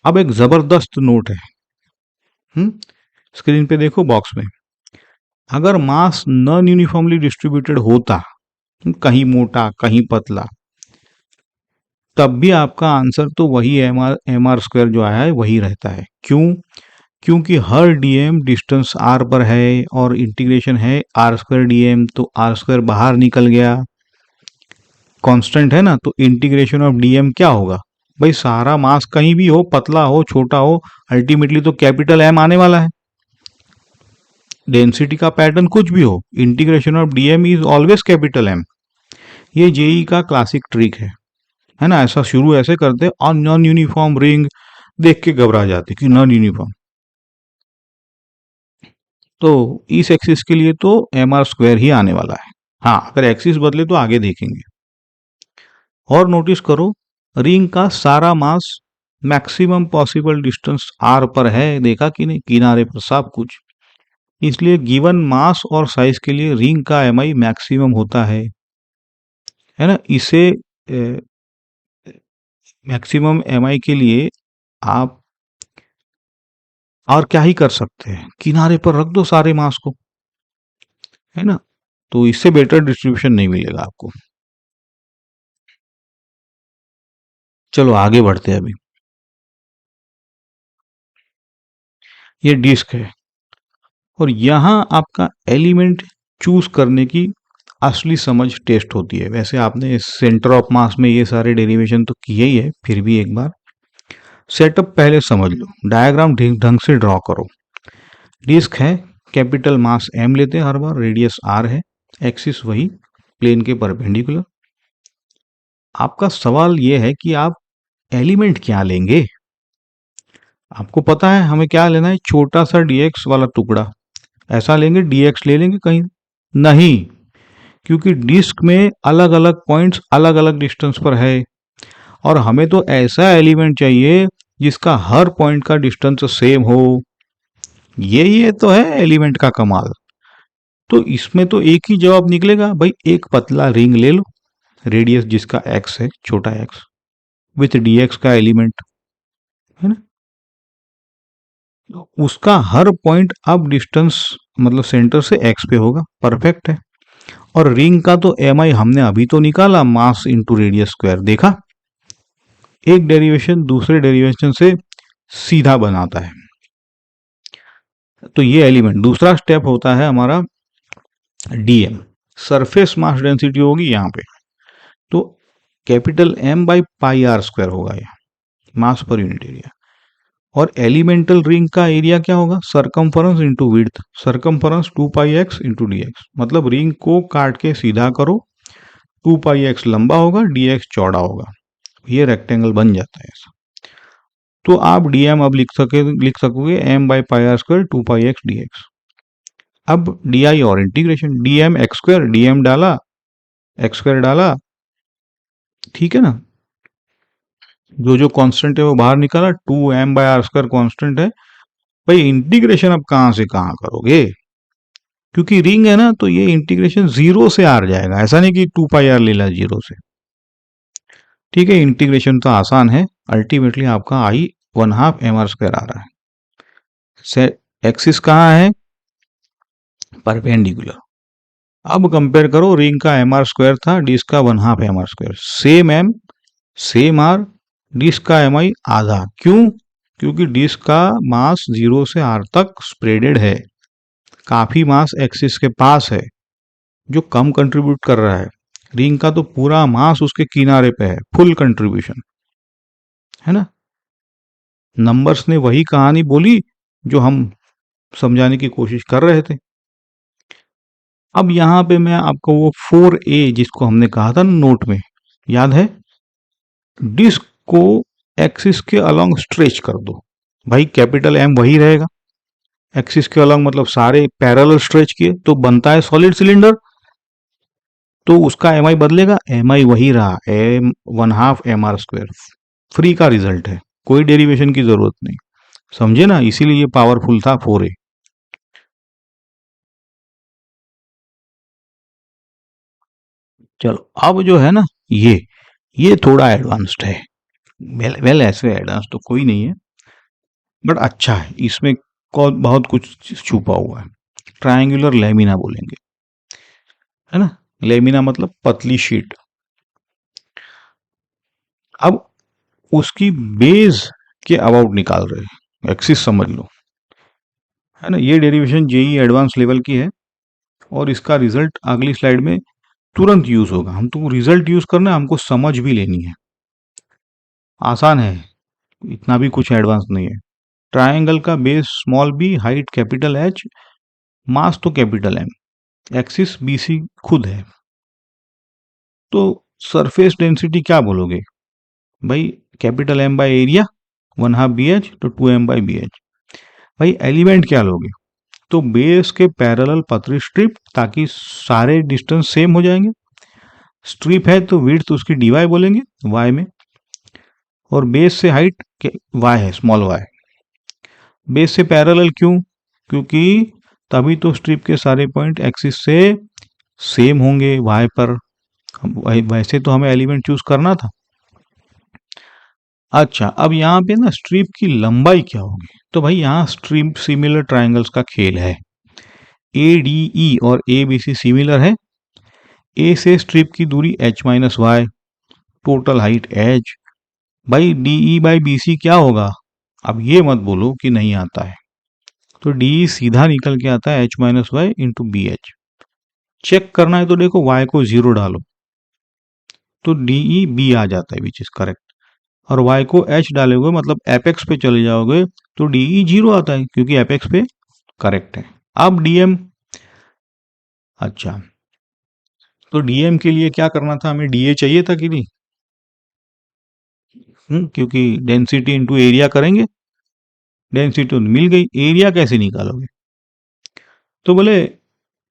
अब एक जबरदस्त नोट है, स्क्रीन पे देखो बॉक्स में, अगर मास नॉन यूनिफॉर्मली डिस्ट्रीब्यूटेड होता, कहीं मोटा कहीं पतला, तब भी आपका आंसर तो वही एम आर स्क्वायर जो आया है वही रहता है। क्यों? क्योंकि हर डीएम डिस्टेंस आर पर है और इंटीग्रेशन है आर स्क्वायर डीएम, तो आर स्क्वायर बाहर निकल गया, कांस्टेंट है ना, तो इंटीग्रेशन ऑफ डीएम क्या होगा भाई, सारा मास कहीं भी हो, पतला हो छोटा हो, अल्टीमेटली तो कैपिटल एम आने वाला है। डेंसिटी का पैटर्न कुछ भी हो, integration of dm is always capital m. ये जेई का क्लासिक ट्रिक है ना। ऐसा शुरू ऐसे करते और नॉन यूनिफॉर्म रिंग देख के घबरा जाते कि नॉन यूनिफॉर्म, तो इस एक्सिस के लिए तो एम आर स्क्वायर ही आने वाला है। हाँ, अगर एक्सिस बदले तो आगे देखेंगे। और नोटिस करो, रिंग का सारा मास मैक्सिमम पॉसिबल डिस्टेंस आर पर है, देखा कि नहीं, किनारे पर सब कुछ, इसलिए गिवन मास और साइज के लिए रिंग का एम आई मैक्सिमम होता है ना। इसे मैक्सिमम एम आई के लिए आप और क्या ही कर सकते हैं, किनारे पर रख दो सारे मास को, है ना। तो इससे बेटर डिस्ट्रीब्यूशन नहीं मिलेगा आपको। चलो आगे बढ़ते हैं। अभी ये डिस्क है और यहां आपका एलिमेंट चूज करने की असली समझ टेस्ट होती है। वैसे आपने सेंटर ऑफ मास में ये सारे डेरिवेशन तो किए ही है, फिर भी एक बार सेटअप पहले समझ लो, डायग्राम ढंग से ड्रॉ करो। डिस्क है, कैपिटल मास एम लेते हैं हर बार, रेडियस आर है, एक्सिस वही प्लेन के परपेंडिकुलर। आपका सवाल यह है कि आप एलिमेंट क्या लेंगे। आपको पता है हमें क्या लेना है, छोटा सा डीएक्स वाला टुकड़ा, ऐसा लेंगे, डीएक्स ले लेंगे कहीं नहीं, क्योंकि डिस्क में अलग अलग पॉइंट्स अलग अलग डिस्टेंस पर है और हमें तो ऐसा एलिमेंट चाहिए जिसका हर पॉइंट का डिस्टेंस सेम हो। ये तो है एलिमेंट का कमाल। तो इसमें तो एक ही जवाब निकलेगा भाई, एक पतला रिंग ले लो, रेडियस जिसका एक्स है, छोटा एक्स, विथ डीएक्स का एलिमेंट, है ना। उसका हर पॉइंट अब डिस्टेंस मतलब सेंटर से एक्स पे होगा, परफेक्ट है। और रिंग का तो एम आई हमने अभी तो निकाला, मास इंटू रेडियस स्क्वायर, देखा, एक डेरिवेशन दूसरे डेरिवेशन से सीधा बनाता है। तो ये एलिमेंट, दूसरा स्टेप होता है हमारा डीएम, सरफेस मास डेंसिटी होगी यहाँ पे, तो capital m by pi r square होगा ये, मास पर यूनिट एरिया। और एलिमेंटल रिंग का एरिया क्या होगा, circumference into width, circumference 2 pi x into d x, मतलब रिंग को काट के सीधा करो, 2 पाई एक्स लंबा होगा, डी एक्स चौड़ा होगा, ये रेक्टेंगल बन जाता है ऐसा। तो आप डीएम अब लिख सकोगे m by pi r square 2 pi x d x. अब डी आई और integration, dm x square, dm डाला, एक्स स्क्वायर डाला, ठीक है ना, जो जो कांस्टेंट है वो बाहर निकाला, 2m bye are square constant है। भाई इंटीग्रेशन अब कहां से कहां करोगे, क्योंकि रिंग है ना, तो ये इंटीग्रेशन 0 से आर जाएगा, ऐसा नहीं कि 2 पाई आर ले ला 0 से, ठीक है। इंटीग्रेशन तो आसान है, अल्टीमेटली आपका आई 1/2 एम आर स्क्वायर आ रहा है। एक्सिस कहाँ है, परपेंडिकुलर। अब कंपेयर करो, रिंग का एम आर स्क्वायर था, डिस्क का 1/2 m are square, same m same r, disc का एम आई आधा, क्यों, क्योंकि डिस्क का मास 0 से आर तक स्प्रेडेड है, काफी मास एक्सिस के पास है जो कम कंट्रीब्यूट कर रहा है। रिंग का तो पूरा मास उसके किनारे पे है, फुल कंट्रीब्यूशन, है ना। नंबर्स ने वही कहानी बोली जो हम समझाने की कोशिश कर रहे थे। अब यहाँ पे मैं आपको वो 4A जिसको हमने कहा था नोट में, याद है, डिस्क को एक्सिस के अलोंग स्ट्रेच कर दो। भाई कैपिटल एम वही रहेगा, एक्सिस के अलोंग मतलब सारे पैरेलल स्ट्रेच किए तो बनता है सॉलिड सिलेंडर। तो उसका एम आई बदलेगा, एम आई वही रहा, एम 1/2 mr²। फ्री का रिजल्ट है, कोई डेरिवेशन की जरूरत नहीं, समझे ना, इसीलिए ये पावरफुल था 4A। चलो अब जो है ना, ये थोड़ा एडवांस्ड है। वेल ऐसे एडवांस तो कोई नहीं है, बट अच्छा है, इसमें बहुत कुछ छुपा हुआ है। ट्रायंगुलर लेमिना बोलेंगे, है ना। लेमिना मतलब पतली शीट। अब उसकी बेस के अबाउट निकाल रहे हैं, एक्सिस समझ लो, है ना। ये डेरिवेशन जेई एडवांस लेवल की है, और इसका रिजल्ट अगली स्लाइड में तुरंत यूज होगा। हम तो रिजल्ट यूज करना है, हमको समझ भी लेनी है, आसान है, इतना भी कुछ एडवांस नहीं है। ट्रायंगल का base small B, height capital H, mass तो कैपिटल एम, एक्सिस बीसी खुद है। तो सरफेस डेंसिटी क्या बोलोगे भाई, capital m by area 1/2 BH, तो 2m/BH। भाई एलिमेंट क्या लोगे, तो बेस के पैरेलल पतली स्ट्रिप, ताकि सारे डिस्टेंस सेम हो जाएंगे। स्ट्रिप है तो विड्थ उसकी डीवाई बोलेंगे, वाई में, और बेस से हाइट वाई है, स्मॉल वाई। बेस से पैरेलल क्यों, क्योंकि तभी तो स्ट्रिप के सारे पॉइंट एक्सिस से सेम होंगे वाई पर। वैसे तो हमें एलिमेंट चूज करना था। अच्छा, अब यहाँ पे ना स्ट्रिप की लंबाई क्या होगी, तो भाई यहाँ स्ट्रिप सिमिलर ट्राइंगल्स का खेल है। ए डी ई और ए बी सी सिमिलर है। ए से स्ट्रिप की दूरी h-y, टोटल हाइट h। भाई d e by b c क्या होगा, अब ये मत बोलो कि नहीं आता है, तो डी ई सीधा निकल के आता है h-y/bh। चेक करना है तो देखो y को 0 डालो, तो डी ई बी आ जाता है, विच इज करेक्ट। और y को h डालोगे मतलब एपेक्स पे चले जाओगे, तो डी ई 0 आता है, क्योंकि एपेक्स पे करेक्ट है। अब डीएम, अच्छा, तो डीएम के लिए क्या करना था, हमें डीए चाहिए था कि नहीं, क्योंकि डेंसिटी इंटू एरिया करेंगे, डेंसिटी तो मिल गई, एरिया कैसे निकालोगे, तो बोले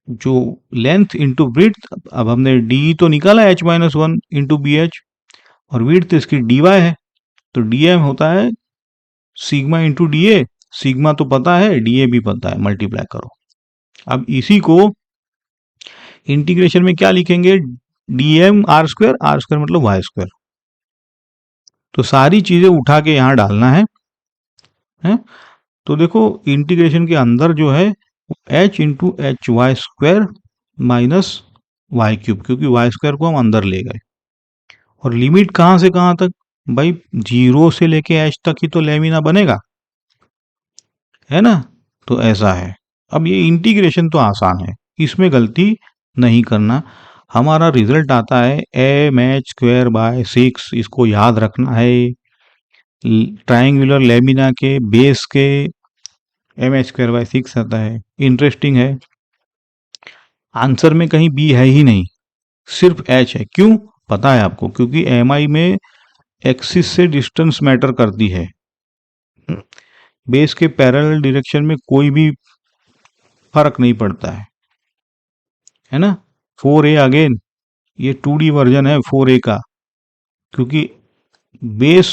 जो लेंथ इंटू ब्रीथ। अब हमने डी तो निकाला h-1 इंटू BH, और विड्थ इसकी डी वाई है, तो डीएम होता है सिग्मा इंटू डीए। सिग्मा तो पता है, डीए भी पता है, मल्टीप्लाई करो। अब इसी को इंटीग्रेशन में क्या लिखेंगे, dm r², r² मतलब y²। तो सारी चीजें उठा के यहां डालना है। तो देखो इंटीग्रेशन के अंदर जो है h/hy² माइनस y³, क्योंकि y² को हम अंदर ले गए। और लिमिट कहां से कहां तक, भाई 0 से लेके h तक ही तो लेमिना बनेगा, है ना। तो ऐसा है। अब ये इंटीग्रेशन तो आसान है, इसमें गलती नहीं करना। हमारा रिजल्ट आता है mh²/6, इसको याद रखना है। ट्राइंगुलर लेमिना के बेस के mh²/6 आता है। इंटरेस्टिंग है, आंसर में कहीं बी है ही नहीं, सिर्फ एच है। क्यों पता है आपको, क्योंकि एम आई में एक्सिस से डिस्टेंस मैटर करती है। बेस के पैरेलल डायरेक्शन में कोई भी फर्क नहीं पड़ता है ना। 4A अगेन, ये 2D वर्जन है 4A का, क्योंकि बेस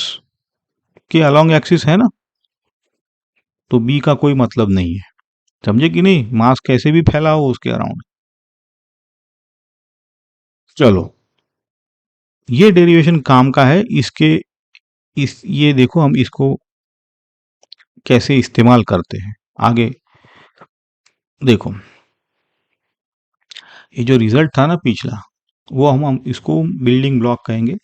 के अलोंग एक्सिस है ना, तो बी का कोई मतलब नहीं है, समझे कि नहीं, मास कैसे भी फैला हो उसके अराउंड। चलो, ये डेरिवेशन काम का है, इसके ये देखो हम इसको कैसे इस्तेमाल करते हैं आगे। देखो ये जो रिजल्ट था ना पिछला, वो हम इसको बिल्डिंग ब्लॉक कहेंगे।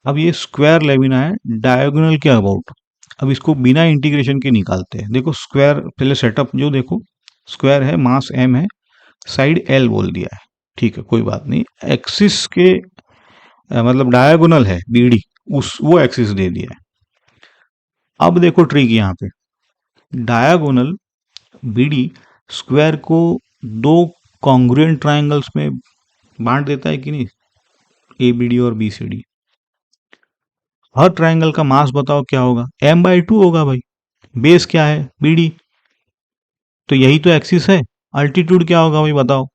अब ये स्क्वायर लेमिना है, डायगोनल के अबाउट। अब इसको बिना इंटीग्रेशन के निकालते हैं। देखो स्क्वायर पहले सेटअप जो देखो, स्क्वायर है, मास m है, साइड l बोल दिया है, ठीक है, कोई बात नहीं। एक्सिस के मतलब डायगोनल है बीडी, उस वो एक्सिस दे दिया है। अब देखो ट्रिक यहाँ पे, डायगोनल बीडी स्क्वायर को दो कॉन्ग्रुएंट ट्राइंगल्स में बांट देता है कि नहीं, ए बी डी और बी सी डी। हर ट्राइंगल का मास बताओ क्या होगा, m/2 होगा भाई। बेस क्या है, बी डी, तो यही तो एक्सिस है। अल्टीट्यूड क्या होगा भाई बताओ,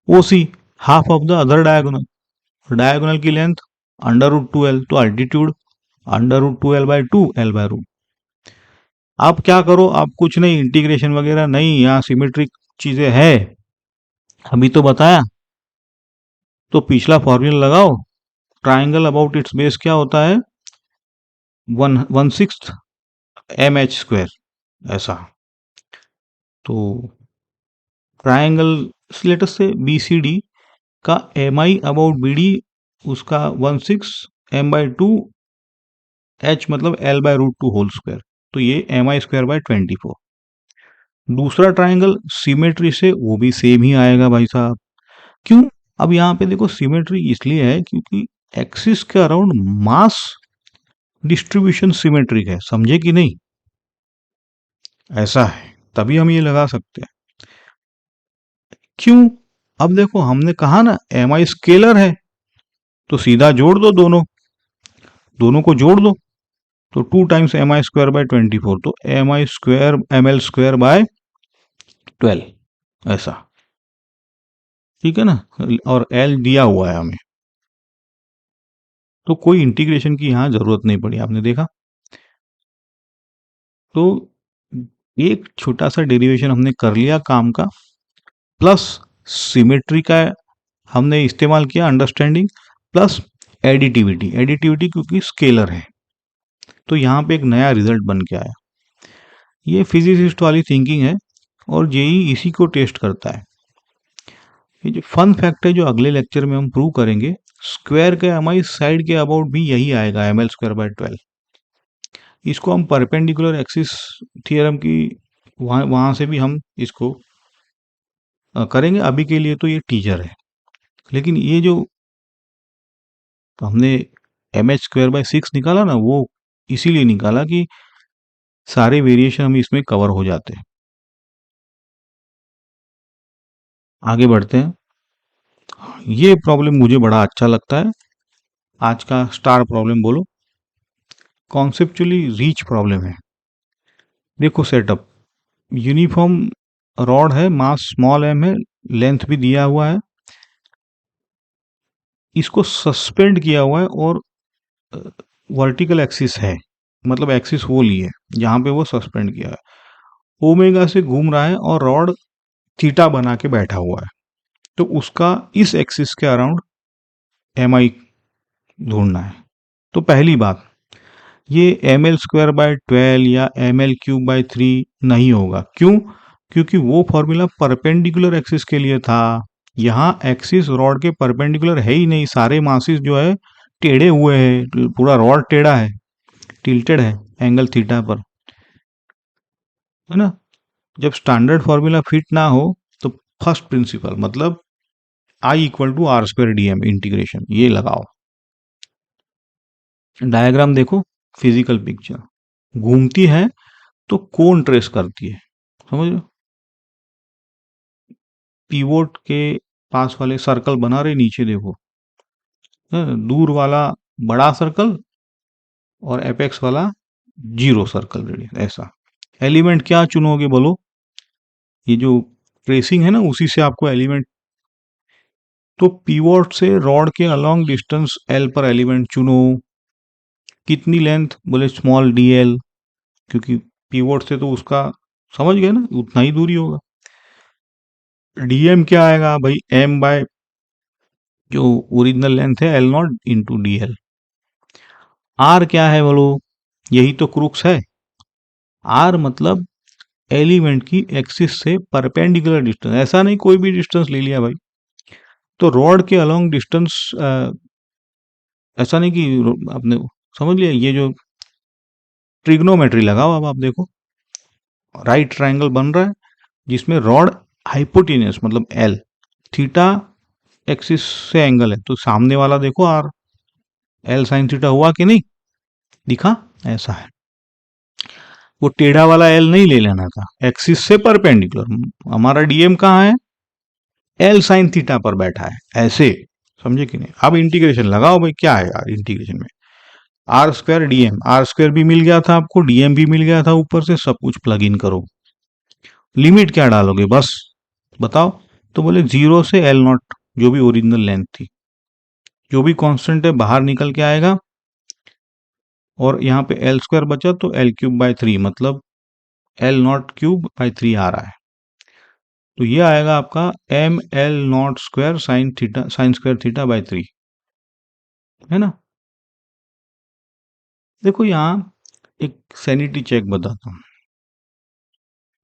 O C, half of the other diagonal. Diagonal की लेंथ √2l, तो अल्टीट्यूड √2l/2, l/रूट। आप क्या करो, आप कुछ नहीं, इंटीग्रेशन वगैरह नहीं, यहाँ सिमेट्रिक चीजें है, अभी तो बताया। तो पिछला फॉर्मूला लगाओ, ट्राइंगल अबाउट इट्स बेस क्या होता है, 1/6 mh², ऐसा। तो ट्राइंगल लेटर से बी सी डी का m I about b d, उसका 1/6 m/2 h मतलब l/√2 होल स्क्वायर, तो ये mi²/24। दूसरा ट्राइंगल सिमेट्री से वो भी सेम ही आएगा भाई साहब। क्यों, अब यहाँ पे देखो सिमेट्री इसलिए है क्योंकि एक्सिस के अराउंड मास डिस्ट्रीब्यूशन सिमेट्रिक है, समझे कि नहीं, ऐसा है, तभी हम ये लगा सकते हैं। क्यों, अब देखो हमने कहा ना एम आई स्केलर है, तो सीधा जोड़ दो, दोनों दोनों को जोड़ दो, तो 2 टाइम्स mi² / 24, तो mi²ml²/12, ऐसा, ठीक है ना। और एल दिया हुआ है हमें, तो कोई इंटीग्रेशन की यहां जरूरत नहीं पड़ी, आपने देखा। तो एक छोटा सा डेरिवेशन हमने कर लिया काम का, प्लस सिमेट्री का हमने इस्तेमाल किया, अंडरस्टैंडिंग, प्लस एडिटिविटी। एडिटिविटी क्योंकि स्केलर है, तो यहां पे एक नया रिजल्ट बन के आया। ये फिजिसिस्ट वाली थिंकिंग है, और जेई इसी को टेस्ट करता है। ये जो फन फैक्ट है जो अगले लेक्चर में हम प्रूव करेंगे, स्क्वायर के एमआई साइड के अबाउट भी यही आएगा, ml²/12। इसको हम परपेंडिकुलर एक्सिस थियरम की वहां से भी हम इसको करेंगे। अभी के लिए तो ये टीचर है, लेकिन ये जो हमने mh²/6 निकाला ना, वो इसीलिए निकाला कि सारे वेरिएशन हम इसमें कवर हो जाते हैं। आगे बढ़ते हैं। ये प्रॉब्लम मुझे बड़ा अच्छा लगता है, आज का स्टार प्रॉब्लम बोलो, कॉन्सेप्चुअली रीच प्रॉब्लम है। देखो सेटअप, यूनिफॉर्म रॉड है, मास स्मॉल m है, लेंथ भी दिया हुआ है, इसको सस्पेंड किया हुआ है, और वर्टिकल एक्सिस है, मतलब एक्सिस वो ली है जहां पे वो सस्पेंड किया है, ओमेगा से घूम रहा है, और रॉड थीटा बना के बैठा हुआ है। तो उसका इस एक्सिस के अराउंड एम आई ढूंढना है। तो पहली बात, ये ml²/12 या ml³ / 3 नहीं होगा। क्यों, क्योंकि वो फॉर्मूला परपेंडिकुलर एक्सिस के लिए था, यहाँ एक्सिस रॉड के परपेंडिकुलर है ही नहीं, सारे मासिस जो है टेढ़े हुए हैं, पूरा रॉड टेढ़ा है, टिल्टेड है एंगल थीटा पर, है ना। जब स्टैंडर्ड फॉर्मूला फिट ना हो, तो फर्स्ट प्रिंसिपल मतलब I = r² इंटीग्रेशन, ये लगाओ। डायग्राम देखो, फिजिकल पिक्चर, घूमती है तो कोण ट्रेस करती है, समझ लो, पीवोट के पास वाले सर्कल बना रहे, नीचे देखो, दूर वाला बड़ा सर्कल और एपेक्स वाला 0 सर्कल रेडियस, ऐसा। एलिमेंट क्या चुनोगे बोलो, ये जो ट्रेसिंग है ना, उसी से आपको एलिमेंट, तो पीवोट से रॉड के अलोंग डिस्टेंस एल पर एलिमेंट चुनो। कितनी लेंथ, बोले स्मॉल dl, क्योंकि पीवोट से तो उसका समझ गए ना, उतना ही दूरी होगा। dm क्या आएगा भाई, m बाय जो ओरिजिनल लेंथ है L0 इंटू dl। r क्या है बोलो, यही तो क्रूक्स है, r मतलब एलिमेंट की एक्सिस से परपेंडिकुलर डिस्टेंस, ऐसा नहीं कोई भी डिस्टेंस ले लिया भाई। तो रॉड के अलोंग डिस्टेंस, ऐसा नहीं कि आपने समझ लिया, ये जो ट्रिग्नोमेट्री लगाओ, अब आप देखो राइट ट्रायंगल बन रहा है जिसमें रॉड हाइपोटेनियस मतलब एल, थीटा एक्सिस से एंगल है, तो सामने वाला देखो आर, एल साइन थीटा हुआ कि नहीं, दिखा, ऐसा है। वो टेढ़ा वाला एल नहीं ले लेना था, एक्सिस से परपेंडिकुलर। हमारा डीएम कहाँ है, एल साइन थीटा पर बैठा है, ऐसे समझे कि नहीं। अब इंटीग्रेशन लगाओ भाई, क्या है यार इंटीग्रेशन में, r square dm, r square भी मिल गया था आपको, डीएम भी मिल गया था, ऊपर से सब कुछ प्लग इन करो। लिमिट क्या डालोगे बस बताओ। तो बोले 0 से एल नॉट, जो भी ओरिजिनल लेंथ थी, जो भी कांस्टेंट है बाहर निकल के आएगा, और यहाँ पे एल स्क्वायर बचा तो एल क्यूब बाय 3, मतलब एल नॉट क्यूब बाय 3 आ रहा है। तो ये आएगा आपका m l not square sine theta, sine square theta by 3, है ना। देखो यहाँ एक सैनिटी चेक बताता हूँ,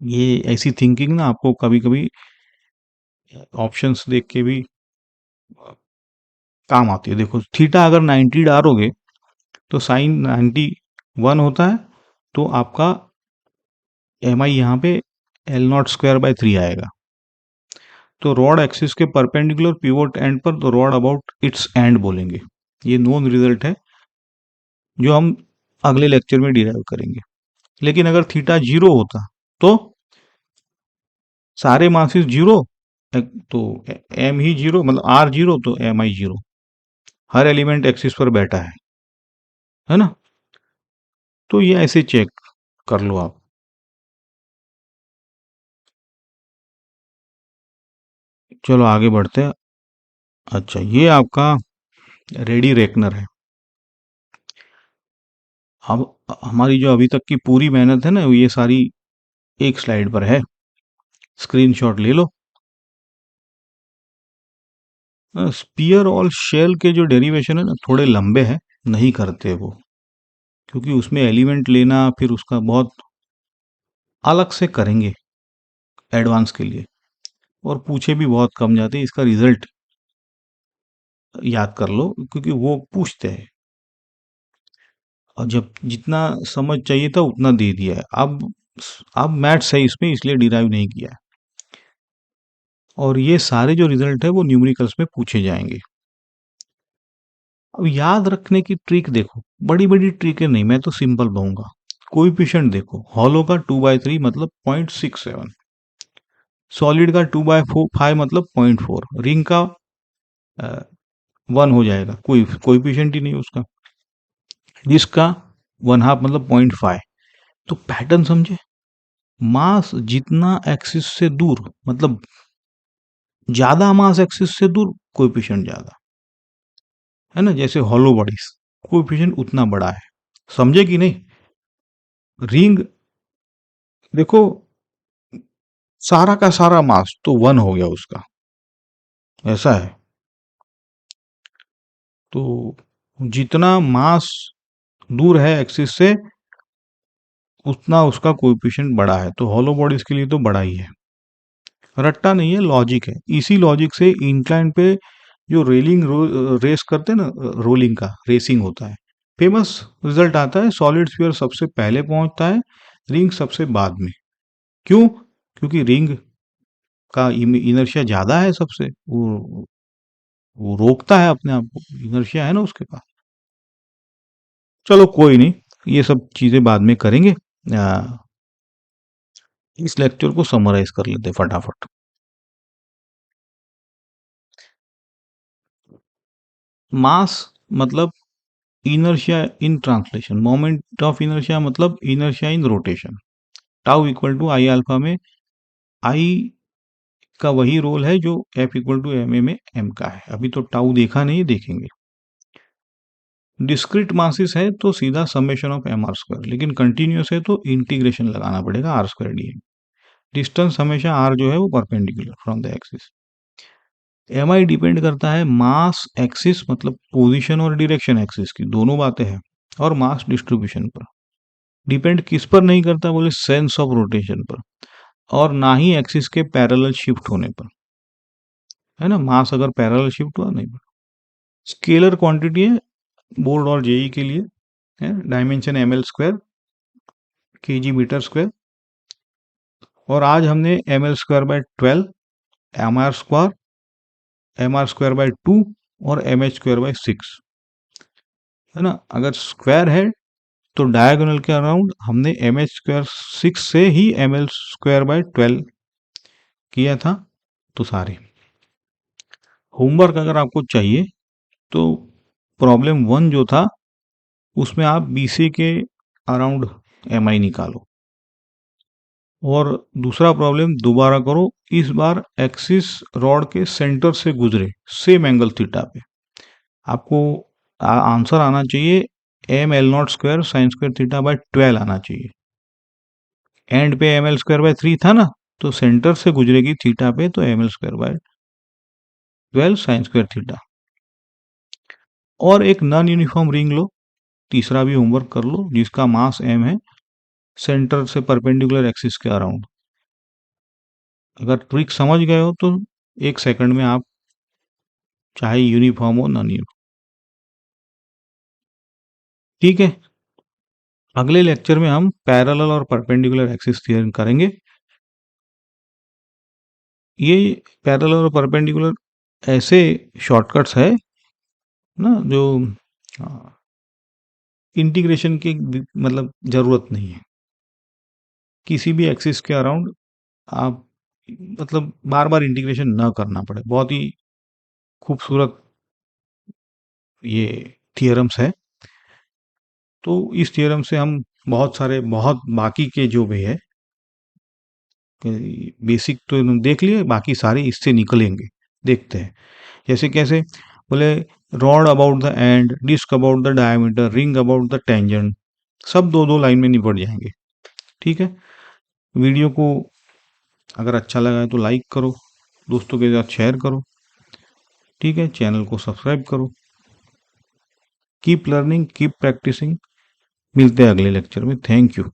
ये ऐसी थिंकिंग ना आपको कभी कभी ऑप्शंस देख के भी काम आती है। देखो थीटा अगर 90 डालोगे तो साइन 91 होता है, तो आपका एम आई यहाँ पे एल नॉट स्क्वायर बाय 3 आएगा। तो रॉड एक्सिस के परपेंडिकुलर पिवोट एंड पर तो रॉड अबाउट इट्स एंड बोलेंगे। ये नोन रिजल्ट है जो हम अगले लेक्चर में डिराइव करेंगे। लेकिन अगर थीटा 0 होता तो सारे मासेस 0, तो एम ही 0, मतलब आर 0 तो एम आई 0, हर एलिमेंट एक्सिस पर बैठा है ना। तो ये ऐसे चेक कर लो आप। चलो आगे बढ़ते हैं। अच्छा, ये आपका रेडी रेकनर है। अब हमारी जो अभी तक की पूरी मेहनत है ना, ये सारी एक स्लाइड पर है, स्क्रीनशॉट ले लो। स्पीयर और शेल के जो डेरिवेशन है ना, थोड़े लंबे हैं, नहीं करते वो, क्योंकि उसमें एलिमेंट लेना फिर उसका बहुत अलग से करेंगे एडवांस के लिए, और पूछे भी बहुत कम जाते हैं। इसका रिजल्ट याद कर लो, क्योंकि वो पूछते हैं, और जब जितना समझ चाहिए था उतना दे दिया है। अब मैथ्स है इसमें, इसलिए डिराइव नहीं किया है। और ये सारे जो रिजल्ट है वो न्यूमेरिकल्स में पूछे जाएंगे। अब याद रखने की ट्रिक देखो, बड़ी बड़ी ट्रिक है नहीं, मैं तो सिंपल कहूंगा। कोएफिशिएंट देखो, हॉलो का 2/3 मतलब 0.67, सॉलिड का 2/5 मतलब 0.4, रिंग का 1 हो जाएगा, कोई कोएफिशिएंट ही नहीं उसका, जिसका 1/2 मतलब 0.5। तो पैटर्न समझे, मास जितना एक्सिस से दूर, मतलब ज्यादा मास एक्सिस से दूर, कोएफिशिएंट ज्यादा, है ना। जैसे हॉलो बॉडीज, कोएफिशिएंट उतना बड़ा है, समझे कि नहीं। रिंग देखो, सारा का सारा मास तो 1 हो गया उसका, ऐसा है। तो जितना मास दूर है एक्सिस से, उतना उसका कोएफिशिएंट बड़ा है, तो हॉलो बॉडीज के लिए तो बड़ा ही है। रट्टा नहीं है, लॉजिक है। इसी लॉजिक से इंक्लाइन पे जो रेस करते हैं ना, रोलिंग का रेसिंग होता है, फेमस रिजल्ट आता है, सॉलिड स्फीयर सबसे पहले पहुंचता है, रिंग सबसे बाद में। क्यों? क्योंकि रिंग का इनर्शिया ज्यादा है सबसे, वो रोकता है अपने आप को, इनर्शिया है ना उसके पास। चलो कोई नहीं, ये सब चीजें बाद में करेंगे। इस लेक्चर को समराइज कर लेते फटाफट। मास मतलब inertia in translation, moment of inertia मतलब inertia in rotation. Tau equal to I alpha में आई का वही रोल है जो F equal to M A में एम का है। अभी तो टाउ देखा नहीं, देखेंगे। डिस्क्रीट मासिस है तो सीधा summation of M R square, लेकिन कंटिन्यूस है तो इंटीग्रेशन लगाना पड़ेगा r square d m. Distance हमेशा आर जो है वो perpendicular from the axis. M I depend करता है मास एक्सिस, मतलब पोजीशन और डायरेक्शन एक्सिस की, दोनों बातें हैं, और मास डिस्ट्रीब्यूशन पर। डिपेंड किस पर नहीं करता बोले, सेंस ऑफ रोटेशन पर, और ना ही एक्सिस के पैरेलल शिफ्ट होने पर, है ना। मास अगर पैरेलल शिफ्ट हुआ नहीं पर। स्केलर क्वांटिटी है बोर्ड और जेई के लिए, है डायमेंशन एम एल स्क्वायर के जी मीटर स्क्वायर। और आज हमने m l square by 12, m are square by 2 और एम एच स्क्वायर बाय 6, है ना। अगर स्क्वायर है तो डायगोनल के अराउंड हमने एम एच स्क्वायर 6 से ही एम एल स्क्वायर बाय 12 किया था, तो सारे होमवर्क अगर आपको चाहिए तो प्रॉब्लम 1 जो था उसमें आप BC के अराउंड MI निकालो, और दूसरा प्रॉब्लम दोबारा करो, इस बार एक्सिस रॉड के सेंटर से गुजरे सेम एंगल थीटा पे। आपको आंसर आना चाहिए mL0² sign square theta bye 12 आना चाहिए। एंड पे mL²/3 था ना, तो सेंटर से गुजरेगी थीटा पे, तो mL²/12 साइन स्क्वायर थीटा। और एक नॉन यूनिफॉर्म रिंग लो, तीसरा भी होमवर्क कर लो, जिसका मास m है, सेंटर से परपेंडिकुलर एक्सिस के अराउंड। अगर ट्रिक समझ गए हो तो 1 सेकंड में आप, चाहे यूनिफॉर्म हो नॉन यूनिफॉर्म। ठीक है, अगले लेक्चर में हम पैरेलल और परपेंडिकुलर एक्सिस थ्योरम करेंगे। ये पैरेलल और परपेंडिकुलर ऐसे शॉर्टकट्स है ना, जो इंटीग्रेशन की मतलब जरूरत नहीं है। किसी भी एक्सिस के अराउंड आप मतलब बार बार इंटीग्रेशन ना करना पड़े, बहुत ही खूबसूरत ये थियरम्स है। तो इस थियरम से हम बहुत सारे, बहुत बाकी के जो भी है बेसिक तो देख लिए, बाकी सारे इससे निकलेंगे। देखते हैं जैसे कैसे। बोले rod about the end, disc about the diameter, ring about the tangent, सब दो दो लाइन में निपट जाएंगे। ठीक है, वीडियो को अगर अच्छा लगा है तो लाइक करो, दोस्तों के साथ शेयर करो। ठीक है, चैनल को सब्सक्राइब करो। Keep learning, keep practising. मिलते हैं अगले लेक्चर में। Thank you.